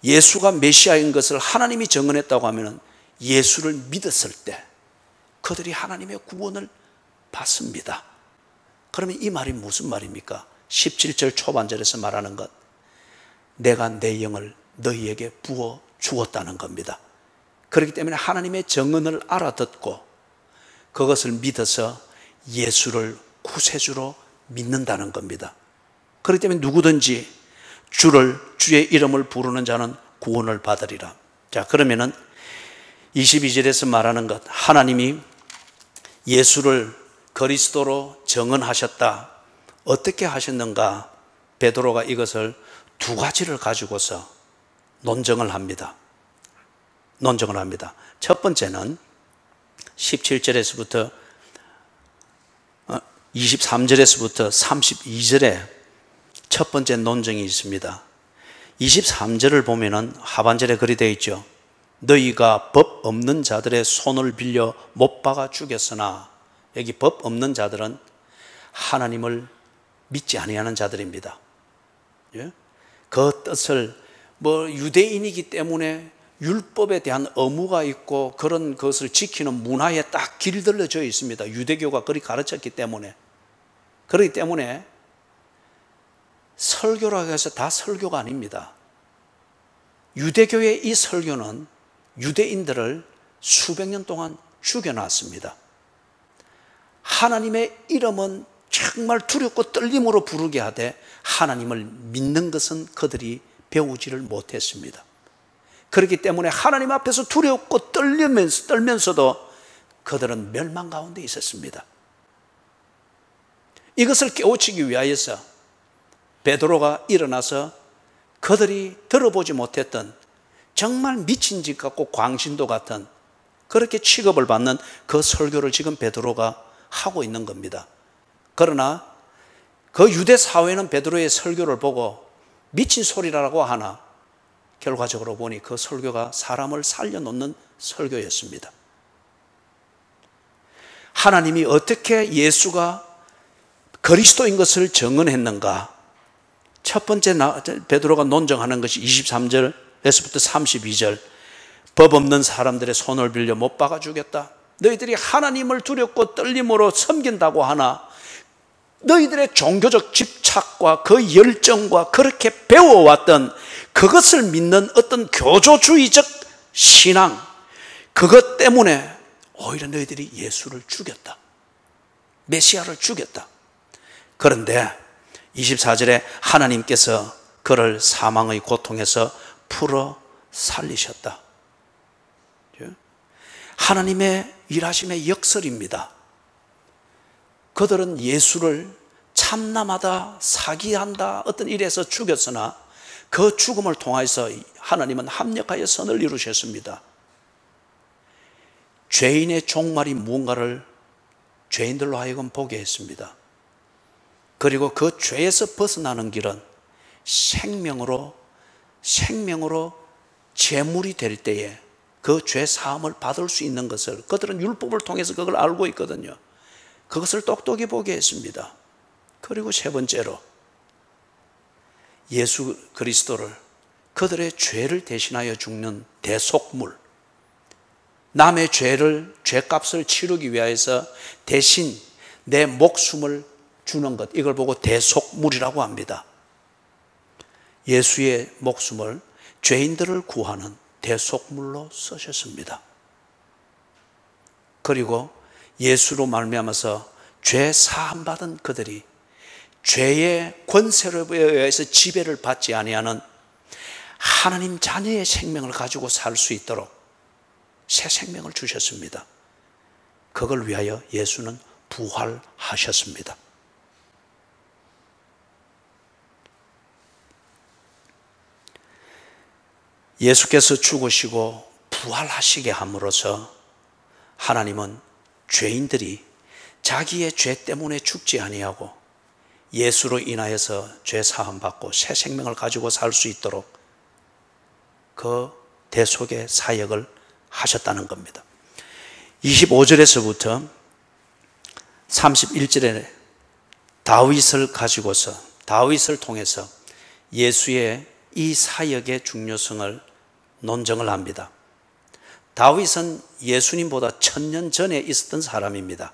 예수가 메시아인 것을 하나님이 정언했다고 하면 예수를 믿었을 때 그들이 하나님의 구원을 받습니다. 그러면 이 말이 무슨 말입니까? 17절 초반절에서 말하는 것, 내가 내 영을 너희에게 부어 주었다는 겁니다. 그렇기 때문에 하나님의 정언을 알아듣고 그것을 믿어서 예수를 구세주로 믿는다는 겁니다. 그렇기 때문에 누구든지 주의 이름을 부르는 자는 구원을 받으리라. 자, 그러면은 22절에서 말하는 것, 하나님이 예수를 그리스도로 정언하셨다. 어떻게 하셨는가? 베드로가 이것을 두 가지를 가지고서 논증을 합니다. 첫 번째는 17절에서부터 23절에서부터 32절에 첫 번째 논증이 있습니다. 23절을 보면은 하반절에 그리 되어 있죠. 너희가 법 없는 자들의 손을 빌려 못 박아 죽였으나, 여기 법 없는 자들은 하나님을 믿지 아니하는 자들입니다. 예? 그 뜻을 유대인이기 때문에 율법에 대한 의무가 있고 그런 것을 지키는 문화에 딱 길들여져 있습니다. 유대교가 그리 가르쳤기 때문에. 그렇기 때문에 설교라고 해서 다 설교가 아닙니다. 유대교의 이 설교는 유대인들을 수백 년 동안 죽여놨습니다. 하나님의 이름은 정말 두렵고 떨림으로 부르게 하되 하나님을 믿는 것은 그들이 배우지를 못했습니다. 그렇기 때문에 하나님 앞에서 두렵고 떨면서도 그들은 멸망 가운데 있었습니다. 이것을 깨우치기 위하여서 베드로가 일어나서 그들이 들어보지 못했던 정말 미친 짓 같고 광신도 같은 그렇게 취급을 받는 그 설교를 지금 베드로가 하고 있는 겁니다. 그러나 그 유대 사회는 베드로의 설교를 보고 미친 소리라고 하나 결과적으로 보니 그 설교가 사람을 살려놓는 설교였습니다. 하나님이 어떻게 예수가 그리스도인 것을 정언했는가? 첫 번째 베드로가 논증하는 것이 23절에서부터 32절, 법 없는 사람들의 손을 빌려 못 박아 주겠다. 너희들이 하나님을 두렵고 떨림으로 섬긴다고 하나 너희들의 종교적 집착과 그 열정과 그렇게 배워왔던 그것을 믿는 어떤 교조주의적 신앙, 그것 때문에 오히려 너희들이 예수를 죽였다. 메시아를 죽였다. 그런데 24절에 하나님께서 그를 사망의 고통에서 풀어 살리셨다. 하나님의 일하심의 역설입니다. 그들은 예수를 참남하다, 사기한다, 어떤 일에서 죽였으나 그 죽음을 통해서 하나님은 합력하여 선을 이루셨습니다. 죄인의 종말이 무언가를 죄인들로 하여금 보게 했습니다. 그리고 그 죄에서 벗어나는 길은 생명으로 제물이 될 때에 그 죄 사함을 받을 수 있는 것을 그들은 율법을 통해서 그걸 알고 있거든요. 그것을 똑똑히 보게 했습니다. 그리고 세 번째로 예수 그리스도를 그들의 죄를 대신하여 죽는 대속물, 남의 죄값을 치르기 위해서 대신 내 목숨을 주는 것, 이걸 보고 대속물이라고 합니다. 예수의 목숨을 죄인들을 구하는 대속물로 쓰셨습니다. 그리고 예수로 말미암아서 죄 사함 받은 그들이 죄의 권세에 의해서 지배를 받지 아니하는 하나님 자녀의 생명을 가지고 살 수 있도록 새 생명을 주셨습니다. 그걸 위하여 예수는 부활하셨습니다. 예수께서 죽으시고 부활하시게 함으로써 하나님은 죄인들이 자기의 죄 때문에 죽지 아니하고 예수로 인하여서 죄 사함 받고 새 생명을 가지고 살 수 있도록 그 대속의 사역을 하셨다는 겁니다. 25절에서부터 31절에 다윗을 통해서 예수의 이 사역의 중요성을 논증을 합니다. 다윗은 예수님보다 1000년 전에 있었던 사람입니다.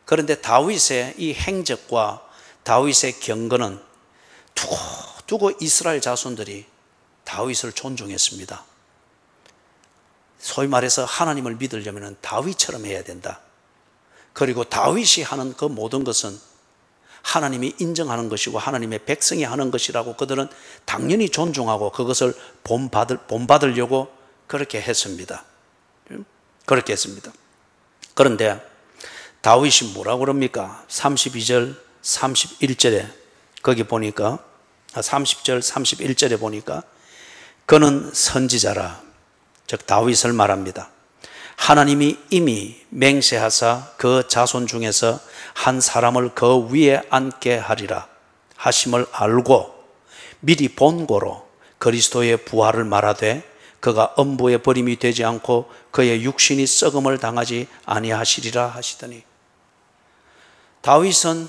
그런데 다윗의 이 행적과 다윗의 경건은 두고 이스라엘 자손들이 다윗을 존중했습니다. 소위 말해서 하나님을 믿으려면 다윗처럼 해야 된다. 그리고 다윗이 하는 그 모든 것은 하나님이 인정하는 것이고 하나님의 백성이 하는 것이라고 그들은 당연히 존중하고 그것을 본받으려고 그렇게 했습니다. 그런데 다윗이 뭐라고 그럽니까? 32절, 31절에 거기 보니까 30절, 31절에 보니까 그는 선지자라, 즉 다윗을 말합니다. 하나님이 이미 맹세하사 그 자손 중에서 한 사람을 그 위에 앉게 하리라 하심을 알고 미리 본고로 그리스도의 부활을 말하되 그가 엄부의 버림이 되지 않고 그의 육신이 썩음을 당하지 아니하시리라 하시더니, 다윗은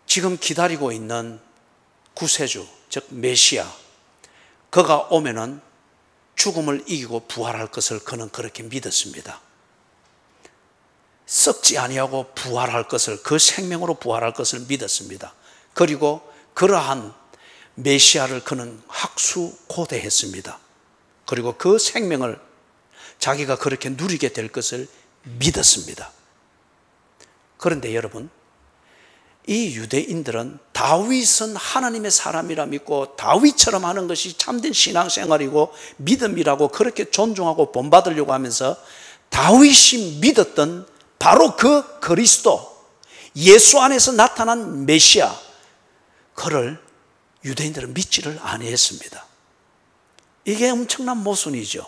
지금 기다리고 있는 구세주, 즉 메시아, 그가 오면은 죽음을 이기고 부활할 것을 그는 그렇게 믿었습니다. 썩지 아니하고 부활할 것을, 그 생명으로 부활할 것을 믿었습니다. 그리고 그러한 메시아를 그는 학수고대했습니다. 그리고 그 생명을 자기가 그렇게 누리게 될 것을 믿었습니다. 그런데 여러분, 이 유대인들은 다윗은 하나님의 사람이라 믿고 다윗처럼 하는 것이 참된 신앙생활이고 믿음이라고 그렇게 존중하고 본받으려고 하면서 다윗이 믿었던 바로 그 그리스도, 예수 안에서 나타난 메시아, 그를 유대인들은 믿지를 아니했습니다. 이게 엄청난 모순이죠.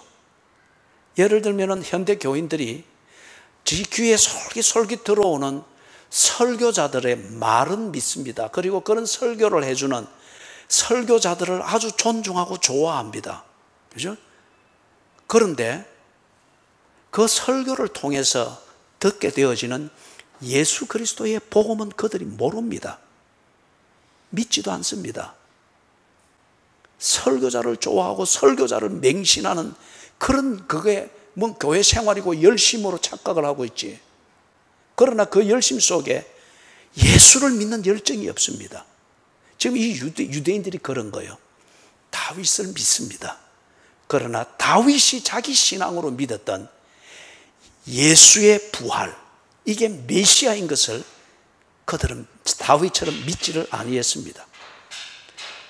예를 들면 현대 교인들이 지 귀에 솔깃솔깃 들어오는 설교자들의 말은 믿습니다. 그리고 그런 설교를 해주는 설교자들을 아주 존중하고 좋아합니다. 그죠? 그런데 그 설교를 통해서 듣게 되어지는 예수 그리스도의 복음은 그들이 모릅니다. 믿지도 않습니다. 설교자를 좋아하고 설교자를 맹신하는 그런, 그게 뭐 교회 생활이고 열심으로 착각을 하고 있지. 그러나 그 열심 속에 예수를 믿는 열정이 없습니다. 지금 이 유대인들이 그런 거예요. 다윗을 믿습니다. 그러나 다윗이 자기 신앙으로 믿었던 예수의 부활, 이게 메시아인 것을 그들은 다윗처럼 믿지를 아니했습니다.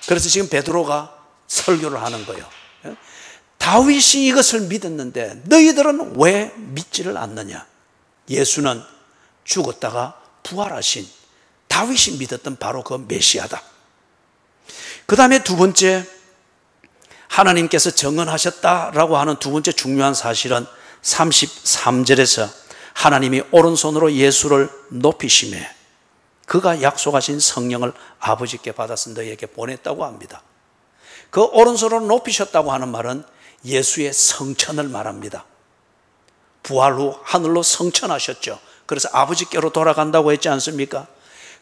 그래서 지금 베드로가 설교를 하는 거예요. 다윗이 이것을 믿었는데 너희들은 왜 믿지를 않느냐? 예수는 죽었다가 부활하신 다윗이 믿었던 바로 그 메시아다. 그 다음에 두 번째, 하나님께서 정언하셨다라고 하는 두 번째 중요한 사실은 33절에서 하나님이 오른손으로 예수를 높이시매 그가 약속하신 성령을 아버지께 받아서 너희에게 보냈다고 합니다. 그 오른손으로 높이셨다고 하는 말은 예수의 성천을 말합니다. 부활 후 하늘로 성천하셨죠. 그래서 아버지께로 돌아간다고 했지 않습니까?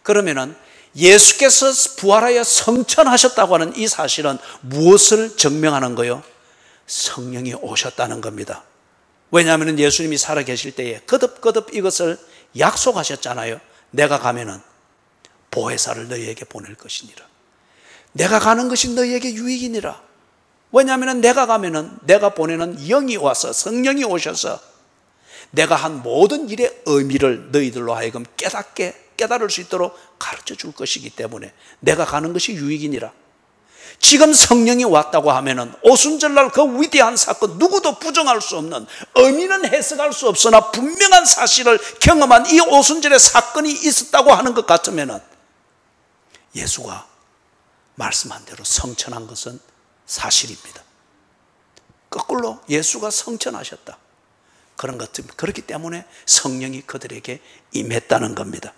그러면은 예수께서 부활하여 성천하셨다고 하는 이 사실은 무엇을 증명하는 거요? 성령이 오셨다는 겁니다. 왜냐하면 예수님이 살아계실 때에 거듭거듭 이것을 약속하셨잖아요. 내가 가면은 보혜사를 너희에게 보낼 것이니라. 내가 가는 것이 너희에게 유익이니라. 왜냐하면 내가 가면은 내가 보내는 영이 와서, 성령이 오셔서 내가 한 모든 일의 의미를 너희들로 하여금 깨달을 수 있도록 가르쳐 줄 것이기 때문에 내가 가는 것이 유익이니라. 지금 성령이 왔다고 하면은 오순절날 그 위대한 사건, 누구도 부정할 수 없는, 의미는 해석할 수 없으나 분명한 사실을 경험한 이 오순절의 사건이 있었다고 하는 것 같으면은 예수가 말씀한 대로 성천한 것은 사실입니다. 거꾸로 예수가 성천하셨다. 그렇기 때문에 성령이 그들에게 임했다는 겁니다.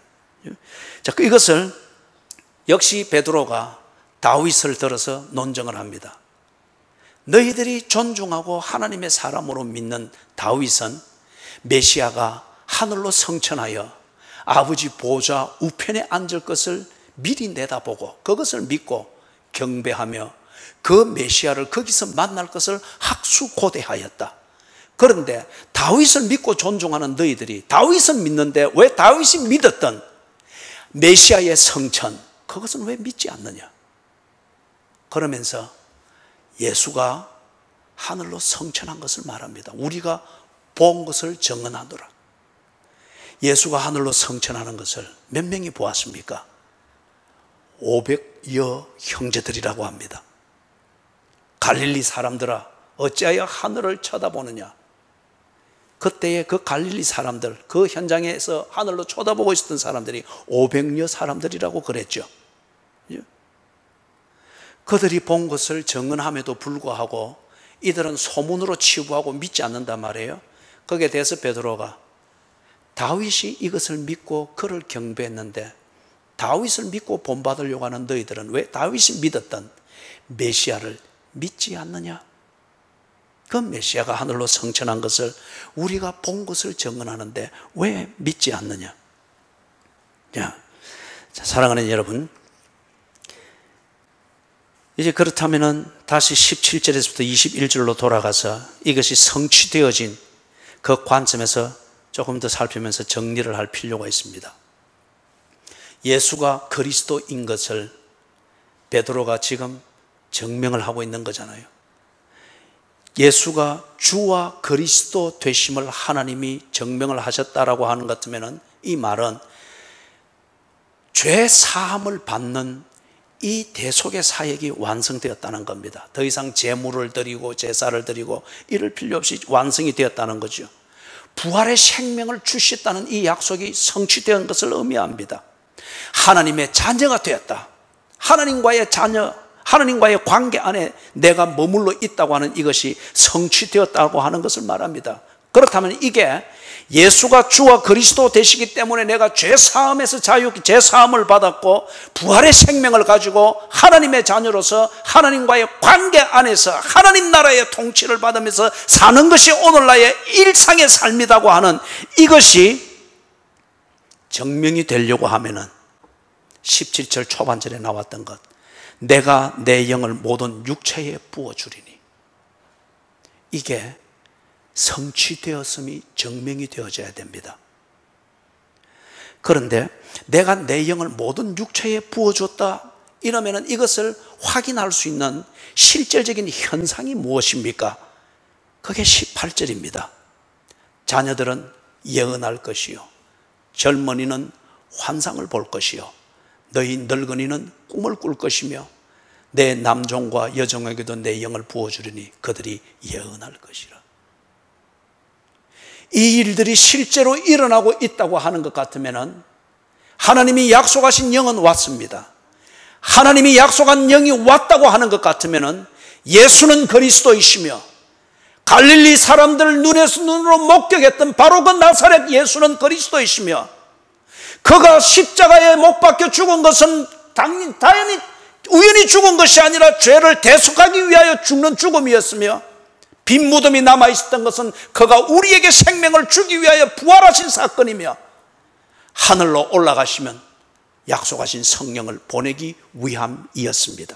자, 이것을 역시 베드로가 다윗을 들어서 논증을 합니다. 너희들이 존중하고 하나님의 사람으로 믿는 다윗은 메시아가 하늘로 성천하여 아버지 보좌 우편에 앉을 것을 미리 내다보고 그것을 믿고 경배하며 그 메시아를 거기서 만날 것을 학수고대하였다. 그런데 다윗을 믿고 존중하는 너희들이 다윗은 믿는데 왜 다윗이 믿었던 메시아의 성천, 그것은 왜 믿지 않느냐? 그러면서 예수가 하늘로 성천한 것을 말합니다. 우리가 본 것을 증언하노라. 예수가 하늘로 성천하는 것을 몇 명이 보았습니까? 500여 형제들이라고 합니다. 갈릴리 사람들아, 어찌하여 하늘을 쳐다보느냐? 그때의 그 갈릴리 사람들, 그 현장에서 하늘로 쳐다보고 있었던 사람들이 500여 사람들이라고 그랬죠. 그들이 본 것을 증언함에도 불구하고 이들은 소문으로 치부하고 믿지 않는단 말이에요. 거기에 대해서 베드로가 다윗이 이것을 믿고 그를 경배했는데 다윗을 믿고 본받으려고 하는 너희들은 왜 다윗이 믿었던 메시아를 믿지 않느냐? 그 메시아가 하늘로 성천한 것을 우리가 본 것을 증언하는데 왜 믿지 않느냐? 자, 사랑하는 여러분, 이제 그렇다면은 다시 17절에서부터 21절로 돌아가서 이것이 성취되어진 그 관점에서 조금 더 살피면서 정리를 할 필요가 있습니다. 예수가 그리스도인 것을 베드로가 지금 증명을 하고 있는 거잖아요. 예수가 주와 그리스도 되심을 하나님이 증명을 하셨다라고 하는 것 같으면은 이 말은 죄 사함을 받는 이 대속의 사역이 완성되었다는 겁니다. 더 이상 제물을 드리고 제사를 드리고 이럴 필요 없이 완성이 되었다는 거죠. 부활의 생명을 주셨다는 이 약속이 성취된 것을 의미합니다. 하나님의 자녀가 되었다. 하나님과의 자녀, 하나님과의 관계 안에 내가 머물러 있다고 하는 이것이 성취되었다고 하는 것을 말합니다. 그렇다면 이게 예수가 주와 그리스도 되시기 때문에 내가 죄사함에서 자유케 죄사함을 받았고 부활의 생명을 가지고 하나님의 자녀로서 하나님과의 관계 안에서 하나님 나라의 통치를 받으면서 사는 것이 오늘 나의 일상의 삶이라고 하는 이것이 증명이 되려고 하면은 17절 초반절에 나왔던 것, 내가 내 영을 모든 육체에 부어주리니, 이게 성취되었음이 증명이 되어져야 됩니다. 그런데 내가 내 영을 모든 육체에 부어줬다 이러면 이것을 확인할 수 있는 실질적인 현상이 무엇입니까? 그게 18절입니다. 자녀들은 예언할 것이요, 젊은이는 환상을 볼 것이요, 너희 늙은이는 꿈을 꿀 것이며 내 남종과 여종에게도 내 영을 부어주리니 그들이 예언할 것이라. 이 일들이 실제로 일어나고 있다고 하는 것 같으면 하나님이 약속하신 영은 왔습니다. 하나님이 약속한 영이 왔다고 하는 것 같으면 예수는 그리스도이시며 갈릴리 사람들 눈으로 목격했던 바로 그 나사렛 예수는 그리스도이시며 그가 십자가에 못 박혀 죽은 것은 당연히 우연히 죽은 것이 아니라 죄를 대속하기 위하여 죽는 죽음이었으며 빈 무덤이 남아있었던 것은 그가 우리에게 생명을 주기 위하여 부활하신 사건이며 하늘로 올라가시면 약속하신 성령을 보내기 위함이었습니다.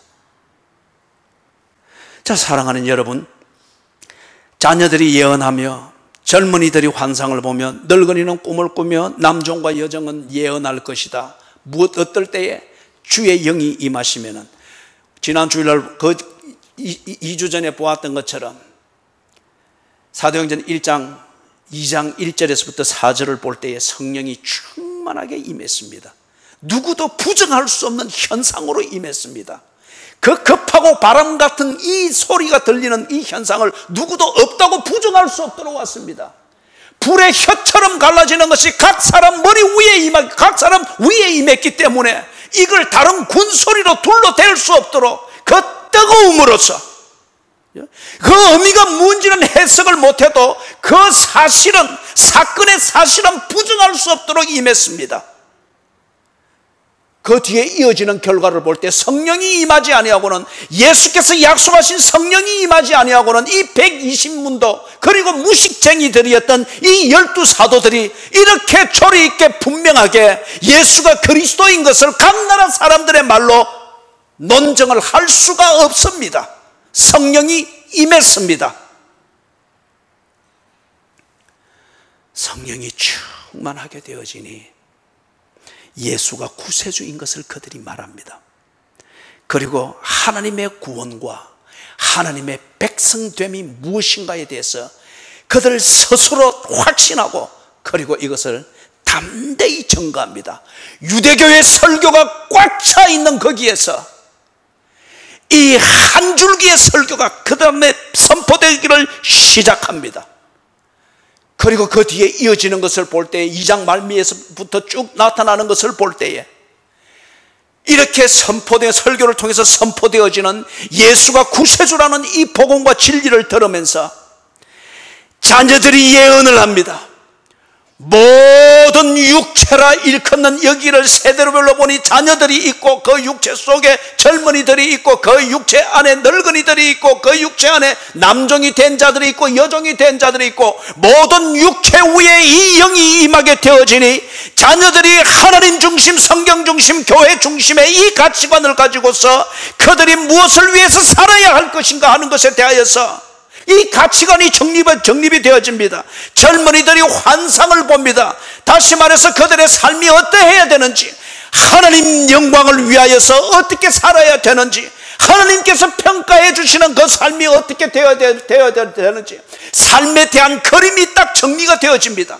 자, 사랑하는 여러분, 자녀들이 예언하며 젊은이들이 환상을 보며 늙은이는 꿈을 꾸며 남종과 여종은 예언할 것이다. 무엇 어떨 때에 주의 영이 임하시면은, 지난 주일날 2주 전에 보았던 것처럼 사도행전 1장 2장 1절에서부터 4절을 볼 때에 성령이 충만하게 임했습니다. 누구도 부정할 수 없는 현상으로 임했습니다. 그 급하고 바람 같은 이 소리가 들리는 이 현상을 누구도 없다고 부정할 수 없도록 왔습니다. 불의 혀처럼 갈라지는 것이 각 사람 머리 위에 각 사람 위에 임했기 때문에 이걸 다른 군소리로 둘러댈 수 없도록 그 뜨거움으로써, 그 의미가 뭔지는 해석을 못해도 그 사실은, 사건의 사실은 부정할 수 없도록 임했습니다. 그 뒤에 이어지는 결과를 볼 때 성령이 임하지 아니하고는, 예수께서 약속하신 성령이 임하지 아니하고는 이 120문도 그리고 무식쟁이들이었던 이 12사도들이 이렇게 조리 있게 분명하게 예수가 그리스도인 것을 각 나라 사람들의 말로 논증을 할 수가 없습니다. 성령이 임했습니다. 성령이 충만하게 되어지니 예수가 구세주인 것을 그들이 말합니다. 그리고 하나님의 구원과 하나님의 백성됨이 무엇인가에 대해서 그들 스스로 확신하고, 그리고 이것을 담대히 전가합니다. 유대교의 설교가 꽉 차 있는 거기에서 이 한 줄기의 설교가 그 다음에 선포되기를 시작합니다. 그리고 그 뒤에 이어지는 것을 볼 때에 2장 말미에서부터 쭉 나타나는 것을 볼 때에 이렇게 선포된 설교를 통해서 선포되어지는 예수가 구세주라는 이 복음과 진리를 들으면서 자녀들이 예언을 합니다. 모든 육체라 일컫는 여기를 세대로별로 보니 자녀들이 있고, 그 육체 속에 젊은이들이 있고, 그 육체 안에 늙은이들이 있고, 그 육체 안에 남종이 된 자들이 있고 여종이 된 자들이 있고, 모든 육체 위에 이 영이 임하게 되어지니 자녀들이 하나님 중심, 성경 중심, 교회 중심의 이 가치관을 가지고서 그들이 무엇을 위해서 살아야 할 것인가 하는 것에 대하여서 이 가치관이 정립이 되어집니다. 젊은이들이 환상을 봅니다. 다시 말해서 그들의 삶이 어떠해야 되는지, 하나님 영광을 위하여서 어떻게 살아야 되는지, 하나님께서 평가해 주시는 그 삶이 어떻게 되어야 되는지, 삶에 대한 그림이 딱 정리가 되어집니다.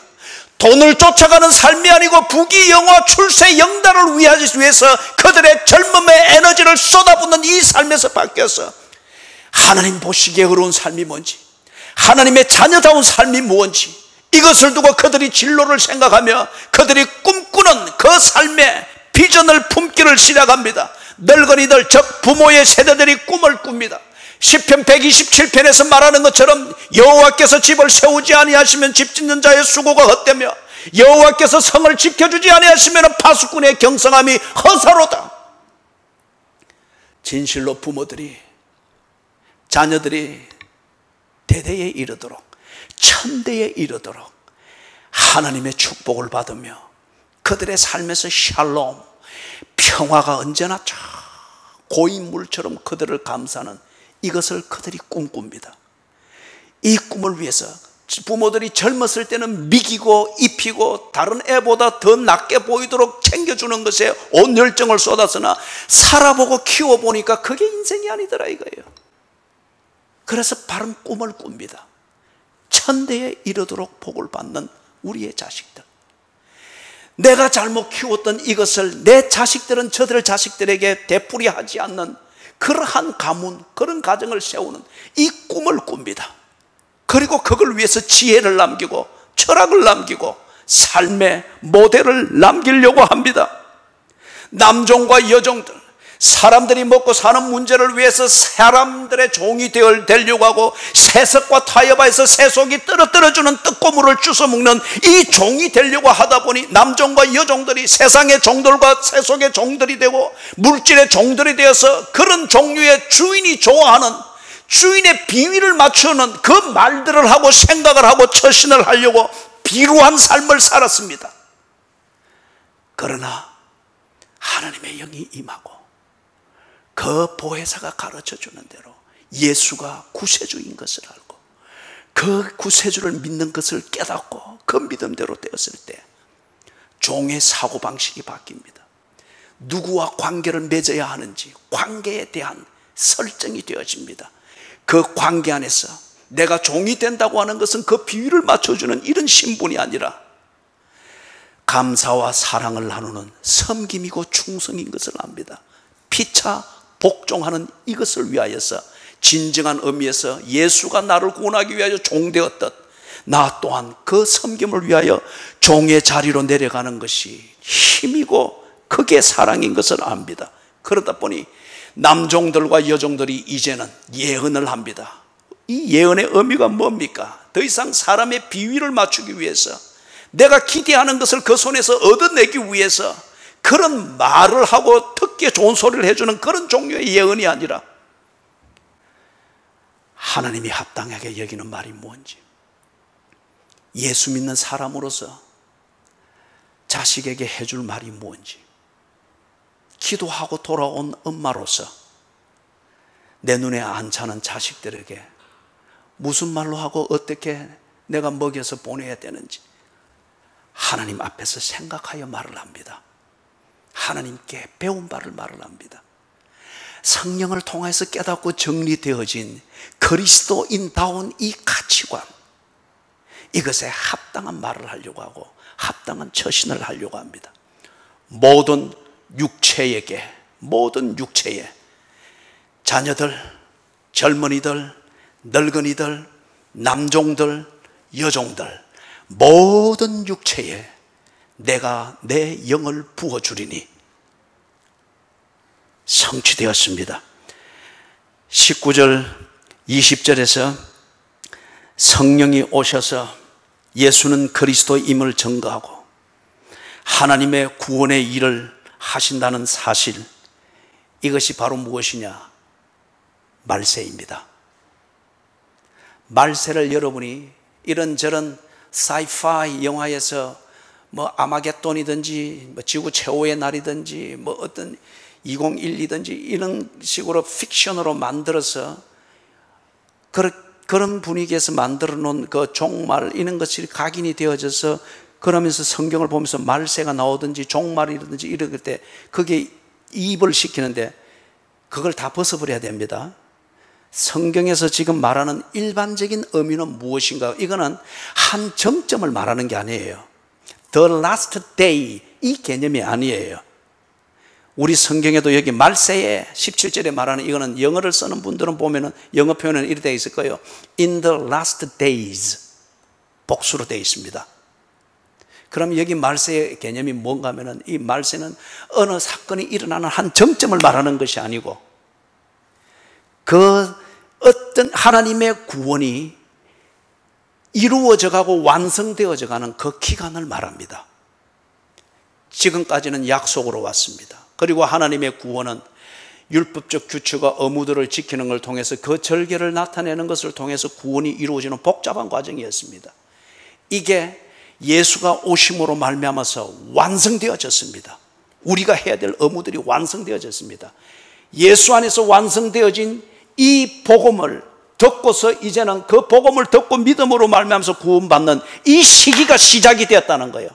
돈을 쫓아가는 삶이 아니고 부귀 영화 출세 영달을 위해서 그들의 젊음의 에너지를 쏟아붓는 이 삶에서 바뀌어서 하나님 보시기에 어려운 삶이 뭔지, 하나님의 자녀다운 삶이 무엇인지, 이것을 두고 그들이 진로를 생각하며 그들이 꿈꾸는 그 삶의 비전을 품기를 시작합니다. 늙은이들, 즉 부모의 세대들이 꿈을 꿉니다. 시편 127편에서 말하는 것처럼 여호와께서 집을 세우지 아니하시면 집 짓는 자의 수고가 헛되며 여호와께서 성을 지켜주지 아니하시면 파수꾼의 경성함이 허사로다. 진실로 부모들이, 자녀들이 대대에 이르도록, 천대에 이르도록 하나님의 축복을 받으며 그들의 삶에서 샬롬, 평화가 언제나 저 고인물처럼 그들을 감싸는 이것을 그들이 꿈꿉니다. 이 꿈을 위해서 부모들이 젊었을 때는 미기고 입히고 다른 애보다 더 낫게 보이도록 챙겨주는 것에 온 열정을 쏟았으나 살아보고 키워보니까 그게 인생이 아니더라 이거예요. 그래서 바른 꿈을 꿉니다. 천대에 이르도록 복을 받는 우리의 자식들, 내가 잘못 키웠던 이것을 내 자식들은 저들 자식들에게 되풀이하지 않는 그러한 가문, 그런 가정을 세우는 이 꿈을 꿉니다. 그리고 그걸 위해서 지혜를 남기고 철학을 남기고 삶의 모델을 남기려고 합니다. 남종과 여종들, 사람들이 먹고 사는 문제를 위해서 사람들의 종이 되려고 하고 세석과 타협하여서 세속이 떨어뜨려주는 떡고물을 주워 먹는 이 종이 되려고 하다 보니 남종과 여종들이 세상의 종들과 세속의 종들이 되고 물질의 종들이 되어서 그런 종류의 주인이 좋아하는, 주인의 비위를 맞추는 그 말들을 하고 생각을 하고 처신을 하려고 비루한 삶을 살았습니다. 그러나 하나님의 영이 임하고 그 보혜사가 가르쳐주는 대로 예수가 구세주인 것을 알고 그 구세주를 믿는 것을 깨닫고 그 믿음대로 되었을 때 종의 사고방식이 바뀝니다. 누구와 관계를 맺어야 하는지 관계에 대한 설정이 되어집니다. 그 관계 안에서 내가 종이 된다고 하는 것은 그 비위를 맞춰주는 이런 신분이 아니라 감사와 사랑을 나누는 섬김이고 충성인 것을 압니다. 피차 복종하는 이것을 위하여서 진정한 의미에서 예수가 나를 구원하기 위하여 종되었듯 나 또한 그 섬김을 위하여 종의 자리로 내려가는 것이 힘이고 그게 사랑인 것을 압니다. 그러다 보니 남종들과 여종들이 이제는 예언을 합니다. 이 예언의 의미가 뭡니까? 더 이상 사람의 비위를 맞추기 위해서 내가 기대하는 것을 그 손에서 얻어내기 위해서 그런 말을 하고 듣기에 좋은 소리를 해주는 그런 종류의 예언이 아니라 하나님이 합당하게 여기는 말이 뭔지, 예수 믿는 사람으로서 자식에게 해줄 말이 뭔지, 기도하고 돌아온 엄마로서 내 눈에 안 차는 자식들에게 무슨 말로 하고 어떻게 내가 먹여서 보내야 되는지 하나님 앞에서 생각하여 말을 합니다. 하나님께 배운 바를 말을 합니다. 성령을 통해서 깨닫고 정리되어진 그리스도인다운 이 가치관, 이것에 합당한 말을 하려고 하고 합당한 처신을 하려고 합니다. 모든 육체에 자녀들, 젊은이들, 늙은이들, 남종들, 여종들, 모든 육체에 내가 내 영을 부어주리니 성취되었습니다. 19절 20절에서 성령이 오셔서 예수는 그리스도임을 증거하고 하나님의 구원의 일을 하신다는 사실, 이것이 바로 무엇이냐? 말세입니다. 말세를 여러분이 이런저런 사이파이 영화에서 뭐 아마겟돈이든지 뭐 지구 최후의 날이든지 뭐 어떤 2012든지 이런 식으로 픽션으로 만들어서 그런 분위기에서 만들어 놓은 그 종말 이런 것이 각인이 되어져서 그러면서 성경을 보면서 말세가 나오든지 종말이든지 이럴 때 그게 이입을 시키는데 그걸 다 벗어버려야 됩니다. 성경에서 지금 말하는 일반적인 의미는 무엇인가? 이거는 한 정점을 말하는 게 아니에요. The last day 이 개념이 아니에요. 우리 성경에도 여기 말세에 17절에 말하는 이거는 영어를 쓰는 분들은 보면은 영어 표현은 이렇게 되어 있을 거예요. In the last days 복수로 되어 있습니다. 그럼 여기 말세의 개념이 뭔가 하면은 이 말세는 어느 사건이 일어나는 한 정점을 말하는 것이 아니고 그 어떤 하나님의 구원이 이루어져 가고 완성되어져 가는 그 기간을 말합니다. 지금까지는 약속으로 왔습니다. 그리고 하나님의 구원은 율법적 규칙과 의무들을 지키는 걸 통해서 그 절개를 나타내는 것을 통해서 구원이 이루어지는 복잡한 과정이었습니다. 이게 예수가 오심으로 말미암아서 완성되어졌습니다. 우리가 해야 될 의무들이 완성되어졌습니다. 예수 안에서 완성되어진 이 복음을 듣고서 이제는 그 복음을 듣고 믿음으로 말미암아서 구원받는 이 시기가 시작이 되었다는 거예요.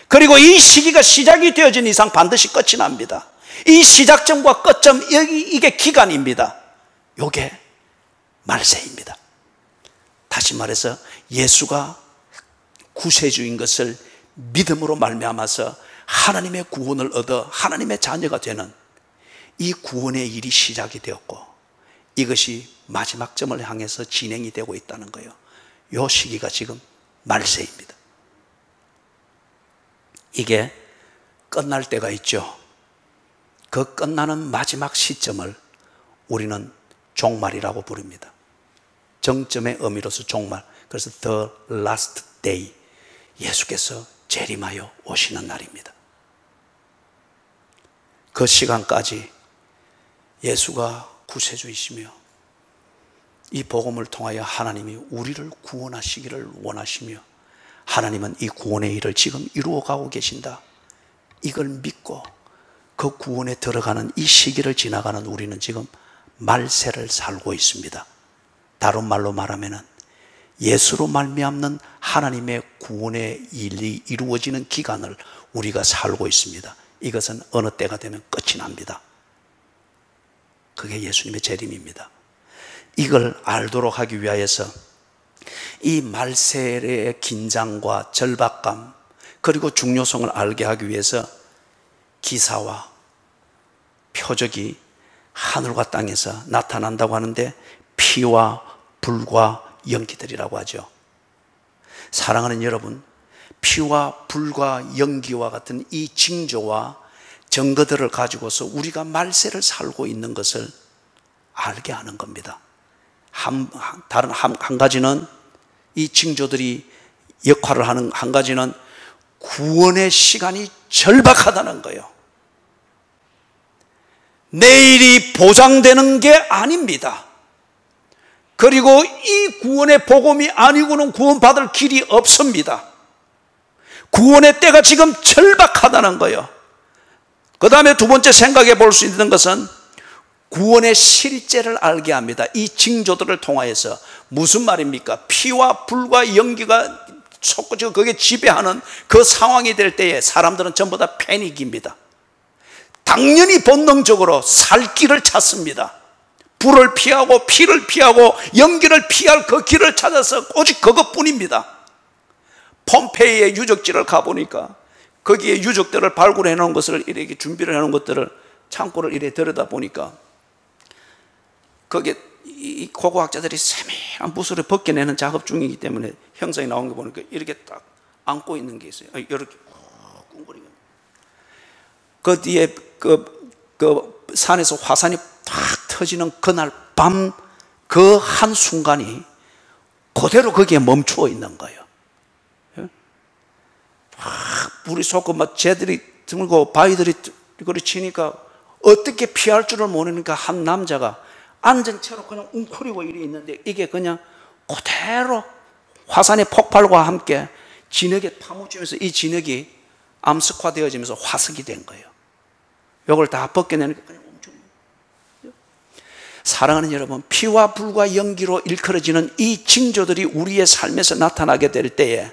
그리고 이 시기가 시작이 되어진 이상 반드시 끝이 납니다. 이 시작점과 끝점, 이게 기간입니다. 이게 말세입니다. 다시 말해서 예수가 구세주인 것을 믿음으로 말미암아서 하나님의 구원을 얻어 하나님의 자녀가 되는 이 구원의 일이 시작이 되었고 이것이 마지막 점을 향해서 진행이 되고 있다는 거예요. 이 시기가 지금 말세입니다. 이게 끝날 때가 있죠. 그 끝나는 마지막 시점을 우리는 종말이라고 부릅니다. 정점의 의미로서 종말. 그래서 the last day, 예수께서 재림하여 오시는 날입니다. 그 시간까지 예수가 구세주이시며 이 복음을 통하여 하나님이 우리를 구원하시기를 원하시며 하나님은 이 구원의 일을 지금 이루어가고 계신다. 이걸 믿고 그 구원에 들어가는 이 시기를 지나가는 우리는 지금 말세를 살고 있습니다. 다른 말로 말하면 예수로 말미암는 하나님의 구원의 일이 이루어지는 기간을 우리가 살고 있습니다. 이것은 어느 때가 되면 끝이 납니다. 그게 예수님의 재림입니다. 이걸 알도록 하기 위하여서 이 말세의 긴장과 절박감 그리고 중요성을 알게 하기 위해서 기사와 표적이 하늘과 땅에서 나타난다고 하는데 피와 불과 연기들이라고 하죠. 사랑하는 여러분, 피와 불과 연기와 같은 이 징조와 증거들을 가지고서 우리가 말세를 살고 있는 것을 알게 하는 겁니다. 다른 한 가지는 이 징조들이 역할을 하는 한 가지는 구원의 시간이 절박하다는 거예요. 내일이 보장되는 게 아닙니다. 그리고 이 구원의 복음이 아니고는 구원받을 길이 없습니다. 구원의 때가 지금 절박하다는 거예요. 그 다음에 두 번째 생각해 볼 수 있는 것은 구원의 실제를 알게 합니다. 이 징조들을 통하여서. 무슨 말입니까? 피와 불과 연기가 솟구치고 그게 지배하는 그 상황이 될 때에 사람들은 전부 다 패닉입니다. 당연히 본능적으로 살 길을 찾습니다. 불을 피하고 피를 피하고 연기를 피할 그 길을 찾아서 오직 그것뿐입니다. 폼페이의 유적지를 가보니까 거기에 유적들을 발굴해 놓은 것을 이렇게 준비를 해 놓은 것들을 창고를 이렇게 들여다보니까 거기에 이 고고학자들이 세밀한 붓으로 벗겨내는 작업 중이기 때문에 형상이 나온 거 보니까 이렇게 딱 안고 있는 게 있어요. 이렇게 꿍거리고. 그 뒤에 그 산에서 화산이 탁 터지는 그날 밤 그 한순간이 그대로 거기에 멈추어 있는 거예요. 불이 솟고 막 쟤들이 들고 바위들이 그리 치니까 어떻게 피할 줄을 모르니까 한 남자가 앉은 채로 그냥 웅크리고 이래 있는데 이게 그냥 그대로 화산의 폭발과 함께 진흙에 파묻히면서 이 진흙이 암석화되어지면서 화석이 된 거예요. 이걸 다 벗겨내니까 그냥 엄청. 사랑하는 여러분, 피와 불과 연기로 일컬어지는 이 징조들이 우리의 삶에서 나타나게 될 때에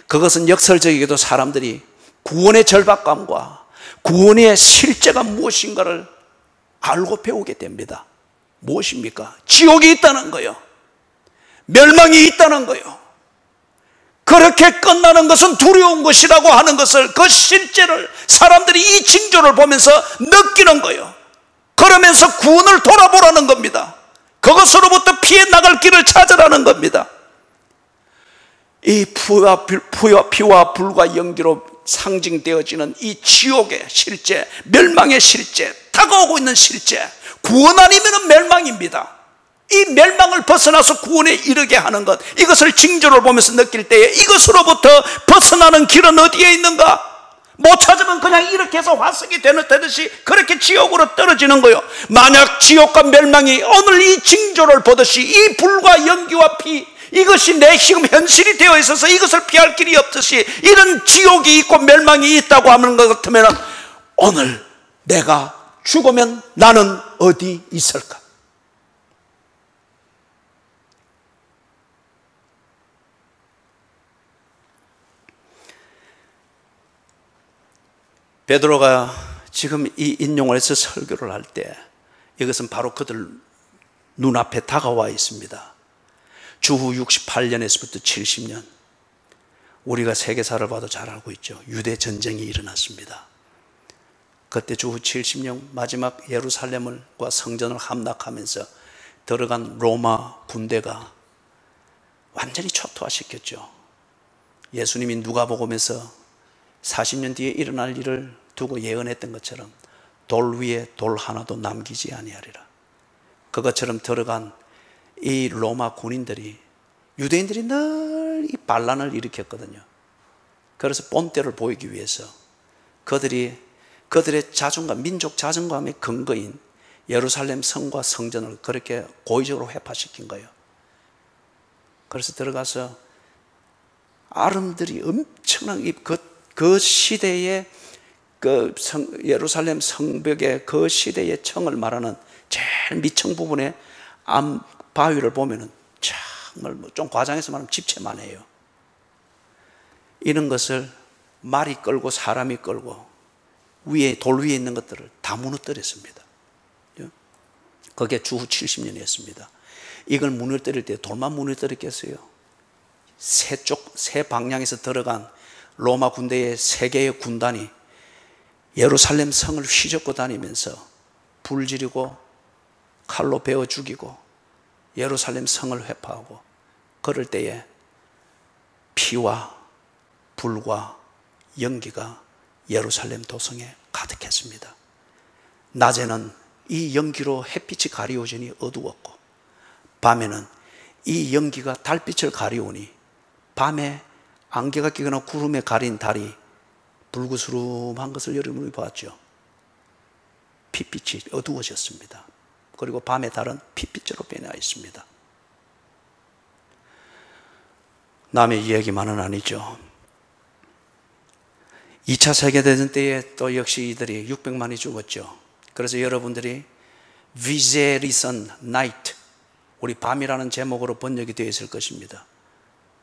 그것은 역설적이게도 사람들이 구원의 절박감과 구원의 실제가 무엇인가를 알고 배우게 됩니다. 무엇입니까? 지옥이 있다는 거예요. 멸망이 있다는 거예요. 그렇게 끝나는 것은 두려운 것이라고 하는 것을, 그 실제를 사람들이 이 징조를 보면서 느끼는 거예요. 그러면서 구원을 돌아보라는 겁니다. 그것으로부터 피해 나갈 길을 찾으라는 겁니다. 이 피와 불과 연기로 상징되어지는 이 지옥의 실제, 멸망의 실제, 다가오고 있는 실제, 구원 아니면 멸망입니다. 이 멸망을 벗어나서 구원에 이르게 하는 것, 이것을 징조를 보면서 느낄 때에 이것으로부터 벗어나는 길은 어디에 있는가? 못 찾으면 그냥 이렇게 해서 화석이 되듯이 그렇게 지옥으로 떨어지는 거예요. 만약 지옥과 멸망이 오늘 이 징조를 보듯이 이 불과 연기와 피, 이것이 내 지금 현실이 되어 있어서 이것을 피할 길이 없듯이 이런 지옥이 있고 멸망이 있다고 하는 것 같으면 오늘 내가 죽으면 나는 어디 있을까? 베드로가 지금 이 인용을 해서 설교를 할 때 이것은 바로 그들 눈앞에 다가와 있습니다. 주후 68년에서부터 70년, 우리가 세계사를 봐도 잘 알고 있죠. 유대 전쟁이 일어났습니다. 그때 주후 70년 마지막 예루살렘과 성전을 함락하면서 들어간 로마 군대가 완전히 초토화시켰죠. 예수님이 누가복음에서 40년 뒤에 일어날 일을 두고 예언했던 것처럼 돌 위에 돌 하나도 남기지 아니하리라. 그것처럼 들어간 이 로마 군인들이, 유대인들이 늘 이 반란을 일으켰거든요. 그래서 본때를 보이기 위해서 그들의 자존감, 민족 자존감의 근거인 예루살렘 성과 성전을 그렇게 고의적으로 회파시킨 거예요. 그래서 들어가서 아름들이 엄청난 그 시대의 예루살렘 성벽의 그 시대의 청을 말하는 제일 밑청 부분에 암 바위를 보면은 정말 좀 과장해서 말하면 집채만 해요. 이런 것을 말이 끌고 사람이 끌고 돌 위에 있는 것들을 다 무너뜨렸습니다. 그게 주후 70년이었습니다. 이걸 무너뜨릴 때 돌만 무너뜨렸겠어요? 세 방향에서 들어간 로마 군대의 세 개의 군단이 예루살렘 성을 휘젓고 다니면서 불 지르고 칼로 베어 죽이고 예루살렘 성을 회파하고, 그럴 때에 피와 불과 연기가 예루살렘 도성에 가득했습니다. 낮에는 이 연기로 햇빛이 가리워지니 어두웠고, 밤에는 이 연기가 달빛을 가리우니 밤에 안개가 끼거나 구름에 가린 달이 불구스름한 것을 여러분이 봤죠. 핏빛이 어두워졌습니다. 그리고 밤의 달은 핏빛으로 변해 있습니다. 남의 이야기만은 아니죠. 2차 세계대전 때에 또 역시 이들이 600만이 죽었죠. 그래서 여러분들이 Viserison Night, 우리 밤이라는 제목으로 번역이 되어 있을 것입니다.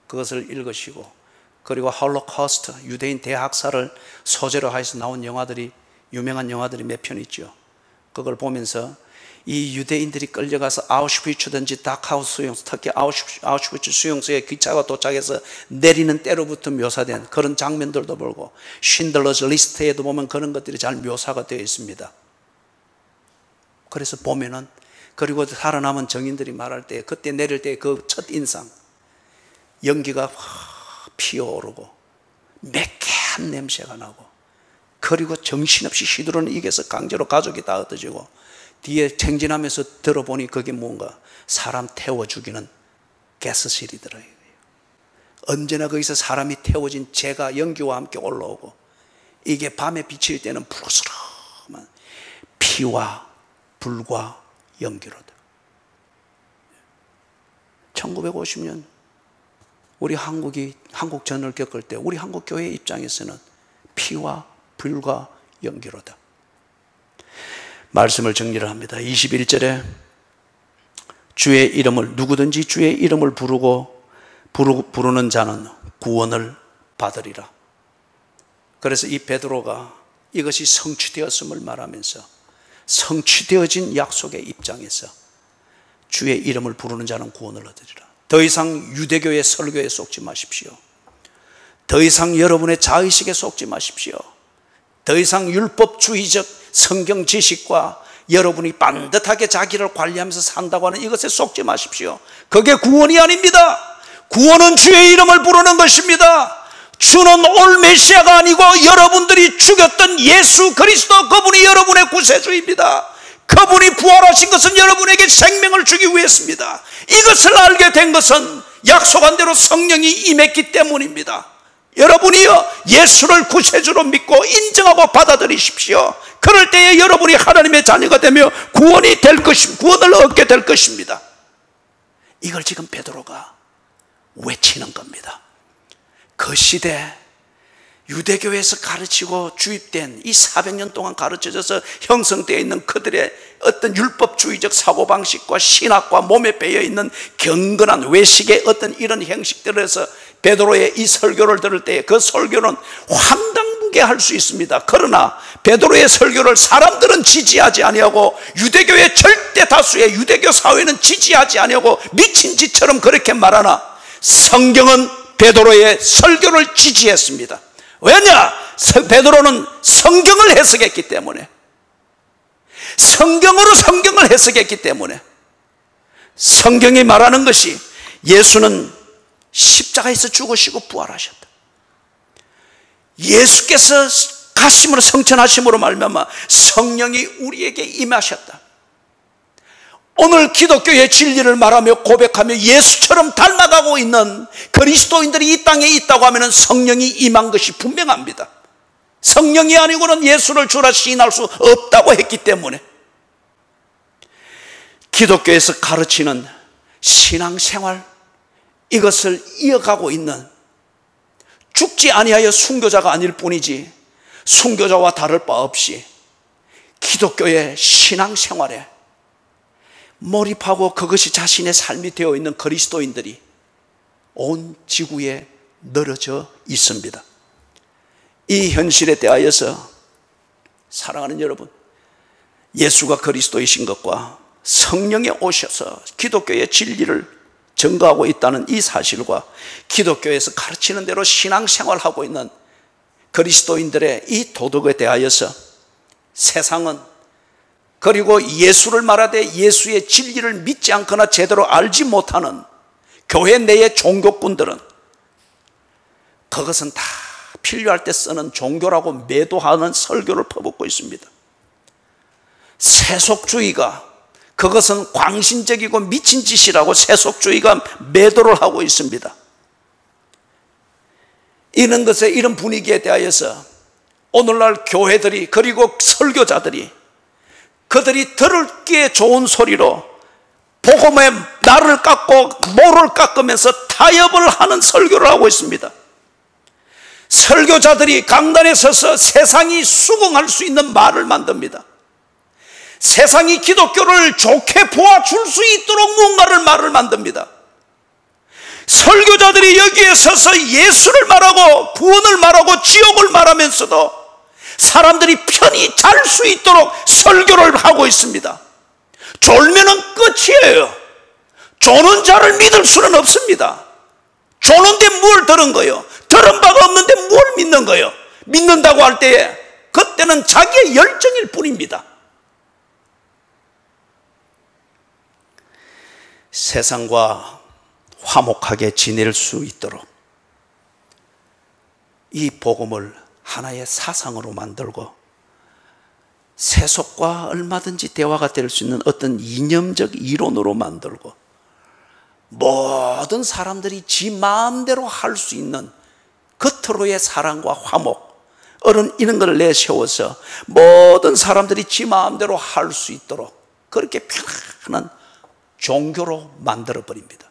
그것을 읽으시고, 그리고 홀로코스트, 유대인 대학살을 소재로 해서 나온 영화들이, 유명한 영화들이 몇 편 있죠. 그걸 보면서 이 유대인들이 끌려가서 아우슈비츠든지 다카우 수용소, 특히 아우슈비츠 수용소에 기차가 도착해서 내리는 때로부터 묘사된 그런 장면들도 보고, 쉰들러즈 리스트에도 보면 그런 것들이 잘 묘사가 되어 있습니다. 그래서 보면은, 그리고 살아남은 정인들이 말할 때, 그때 내릴 때 그 첫 인상, 연기가 피어오르고 매캐한 냄새가 나고, 그리고 정신없이 휘두르는 이게서 강제로 가족이 다 흩어지고, 뒤에 행진하면서 들어보니 그게 뭔가 사람 태워 죽이는 가스실이더라고요. 언제나 거기서 사람이 태워진 재가 연기와 함께 올라오고, 이게 밤에 비칠 때는 불스러운 피와 불과 연기로다. 1950년 우리 한국이 한국전을 겪을 때 우리 한국 교회 입장에서는 피와 불과 연기로다. 말씀을 정리를 합니다. 21절에 주의 이름을, 누구든지 주의 이름을 부르는 자는 구원을 받으리라. 그래서 이 베드로가 이것이 성취되었음을 말하면서 성취되어진 약속의 입장에서 주의 이름을 부르는 자는 구원을 얻으리라. 더 이상 유대교의 설교에 속지 마십시오. 더 이상 여러분의 자의식에 속지 마십시오. 더 이상 율법주의적 성경 지식과 여러분이 반듯하게 자기를 관리하면서 산다고 하는 이것에 속지 마십시오. 그게 구원이 아닙니다. 구원은 주의 이름을 부르는 것입니다. 주는 올 메시아가 아니고 여러분들이 죽였던 예수 그리스도, 그분이 여러분의 구세주입니다. 그분이 부활하신 것은 여러분에게 생명을 주기 위해서입니다. 이것을 알게 된 것은 약속한 대로 성령이 임했기 때문입니다. 여러분이요, 예수를 구세주로 믿고 인정하고 받아들이십시오. 그럴 때에 여러분이 하나님의 자녀가 되며 구원이 될 것입니다. 구원을 얻게 될 것입니다. 이걸 지금 베드로가 외치는 겁니다. 그 시대 유대교에서 가르치고 주입된 이 400년 동안 가르쳐져서 형성되어 있는 그들의 어떤 율법주의적 사고방식과 신학과 몸에 배어있는 경건한 외식의 어떤 이런 형식들에서 베드로의 이 설교를 들을 때 그 설교는 황당무계 할 수 있습니다. 그러나 베드로의 설교를 사람들은 지지하지 아니하고, 유대교의 절대 다수의 유대교 사회는 지지하지 아니하고 미친 짓처럼 그렇게 말하나 성경은 베드로의 설교를 지지했습니다. 왜냐? 베드로는 성경을 해석했기 때문에, 성경으로 성경을 해석했기 때문에. 성경이 말하는 것이 예수는 십자가에서 죽으시고 부활하셨다. 예수께서 가심으로, 성천하심으로 말미암아 성령이 우리에게 임하셨다. 오늘 기독교의 진리를 말하며 고백하며 예수처럼 닮아가고 있는 그리스도인들이 이 땅에 있다고 하면 성령이 임한 것이 분명합니다. 성령이 아니고는 예수를 주라 시인할 수 없다고 했기 때문에 기독교에서 가르치는 신앙생활, 이것을 이어가고 있는, 죽지 아니하여 순교자가 아닐 뿐이지 순교자와 다를 바 없이 기독교의 신앙생활에 몰입하고 그것이 자신의 삶이 되어 있는 그리스도인들이 온 지구에 늘어져 있습니다. 이 현실에 대하여서 사랑하는 여러분, 예수가 그리스도이신 것과 성령이 오셔서 기독교의 진리를 증거하고 있다는 이 사실과 기독교에서 가르치는 대로 신앙생활하고 있는 그리스도인들의 이 도덕에 대하여서 세상은, 그리고 예수를 말하되 예수의 진리를 믿지 않거나 제대로 알지 못하는 교회 내의 종교꾼들은 그것은 다 필요할 때 쓰는 종교라고 매도하는 설교를 퍼붓고 있습니다. 세속주의가 그것은 광신적이고 미친 짓이라고 세속주의가 매도를 하고 있습니다. 이런 것에, 이런 분위기에 대하여서 오늘날 교회들이, 그리고 설교자들이 그들이 들을기에 좋은 소리로 복음의 날을 깎고 모를 깎으면서 타협을 하는 설교를 하고 있습니다. 설교자들이 강단에 서서 세상이 수긍할 수 있는 말을 만듭니다. 세상이 기독교를 좋게 보아줄 수 있도록 말을 만듭니다. 설교자들이 여기에 서서 예수를 말하고 구원을 말하고 지옥을 말하면서도 사람들이 편히 잘 수 있도록 설교를 하고 있습니다. 졸면은 끝이에요. 조는 자를 믿을 수는 없습니다. 조는데 뭘 들은 거예요? 들은 바가 없는데 뭘 믿는 거예요? 믿는다고 할 때에 그때는 자기의 열정일 뿐입니다. 세상과 화목하게 지낼 수 있도록 이 복음을 하나의 사상으로 만들고 세속과 얼마든지 대화가 될 수 있는 어떤 이념적 이론으로 만들고 모든 사람들이 지 마음대로 할 수 있는 겉으로의 사랑과 화목, 이런 걸 내세워서 모든 사람들이 지 마음대로 할 수 있도록 그렇게 편안한 종교로 만들어버립니다.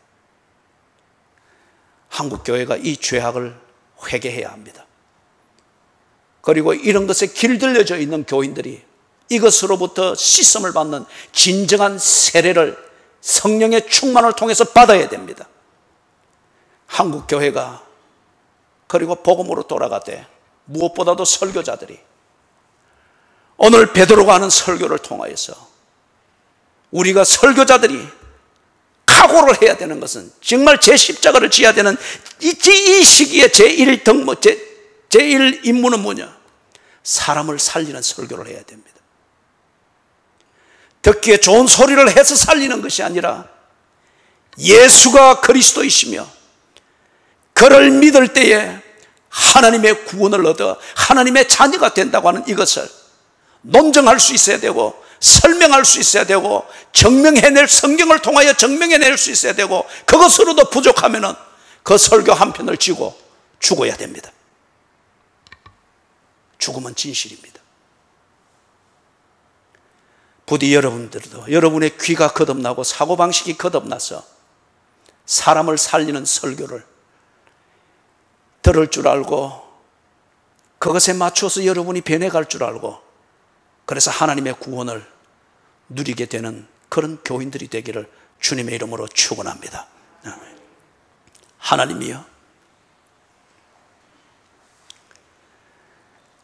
한국교회가 이 죄악을 회개해야 합니다. 그리고 이런 것에 길들여져 있는 교인들이 이것으로부터 씻음을 받는 진정한 세례를 성령의 충만을 통해서 받아야 됩니다. 한국교회가 그리고 복음으로 돌아가되 무엇보다도 설교자들이 오늘 베드로가 하는 설교를 통하여서 우리가 설교자들이 각오를 해야 되는 것은 정말 제10자가를 지어야 되는 이 시기에 제1 임무는 뭐냐? 사람을 살리는 설교를 해야 됩니다. 듣기에 좋은 소리를 해서 살리는 것이 아니라 예수가 그리스도이시며 그를 믿을 때에 하나님의 구원을 얻어 하나님의 자녀가 된다고 하는 이것을 논증할 수 있어야 되고 설명할 수 있어야 되고 성경을 통하여 증명해낼 수 있어야 되고 그것으로도 부족하면 그 설교 한 편을 쥐고 죽어야 됩니다. 죽음은 진실입니다. 부디 여러분들도 여러분의 귀가 거듭나고 사고방식이 거듭나서 사람을 살리는 설교를 들을 줄 알고 그것에 맞춰서 여러분이 변해갈 줄 알고 그래서 하나님의 구원을 누리게 되는 그런 교인들이 되기를 주님의 이름으로 축원합니다. 하나님이여,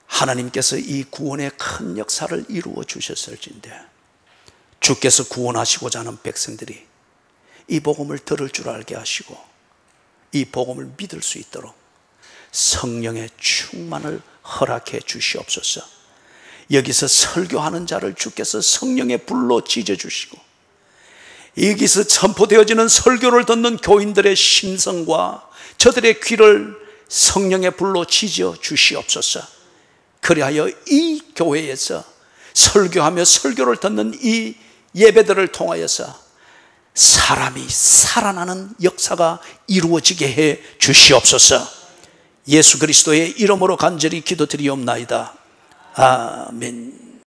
하나님께서 이 구원의 큰 역사를 이루어 주셨을진데 주께서 구원하시고자 하는 백성들이 이 복음을 들을 줄 알게 하시고 이 복음을 믿을 수 있도록 성령의 충만을 허락해 주시옵소서. 여기서 설교하는 자를 주께서 성령의 불로 지져주시고 여기서 선포되어지는 설교를 듣는 교인들의 심성과 저들의 귀를 성령의 불로 지져 주시옵소서. 그리하여 이 교회에서 설교하며 설교를 듣는 이 예배들을 통하여서 사람이 살아나는 역사가 이루어지게 해 주시옵소서. 예수 그리스도의 이름으로 간절히 기도드리옵나이다. 아멘.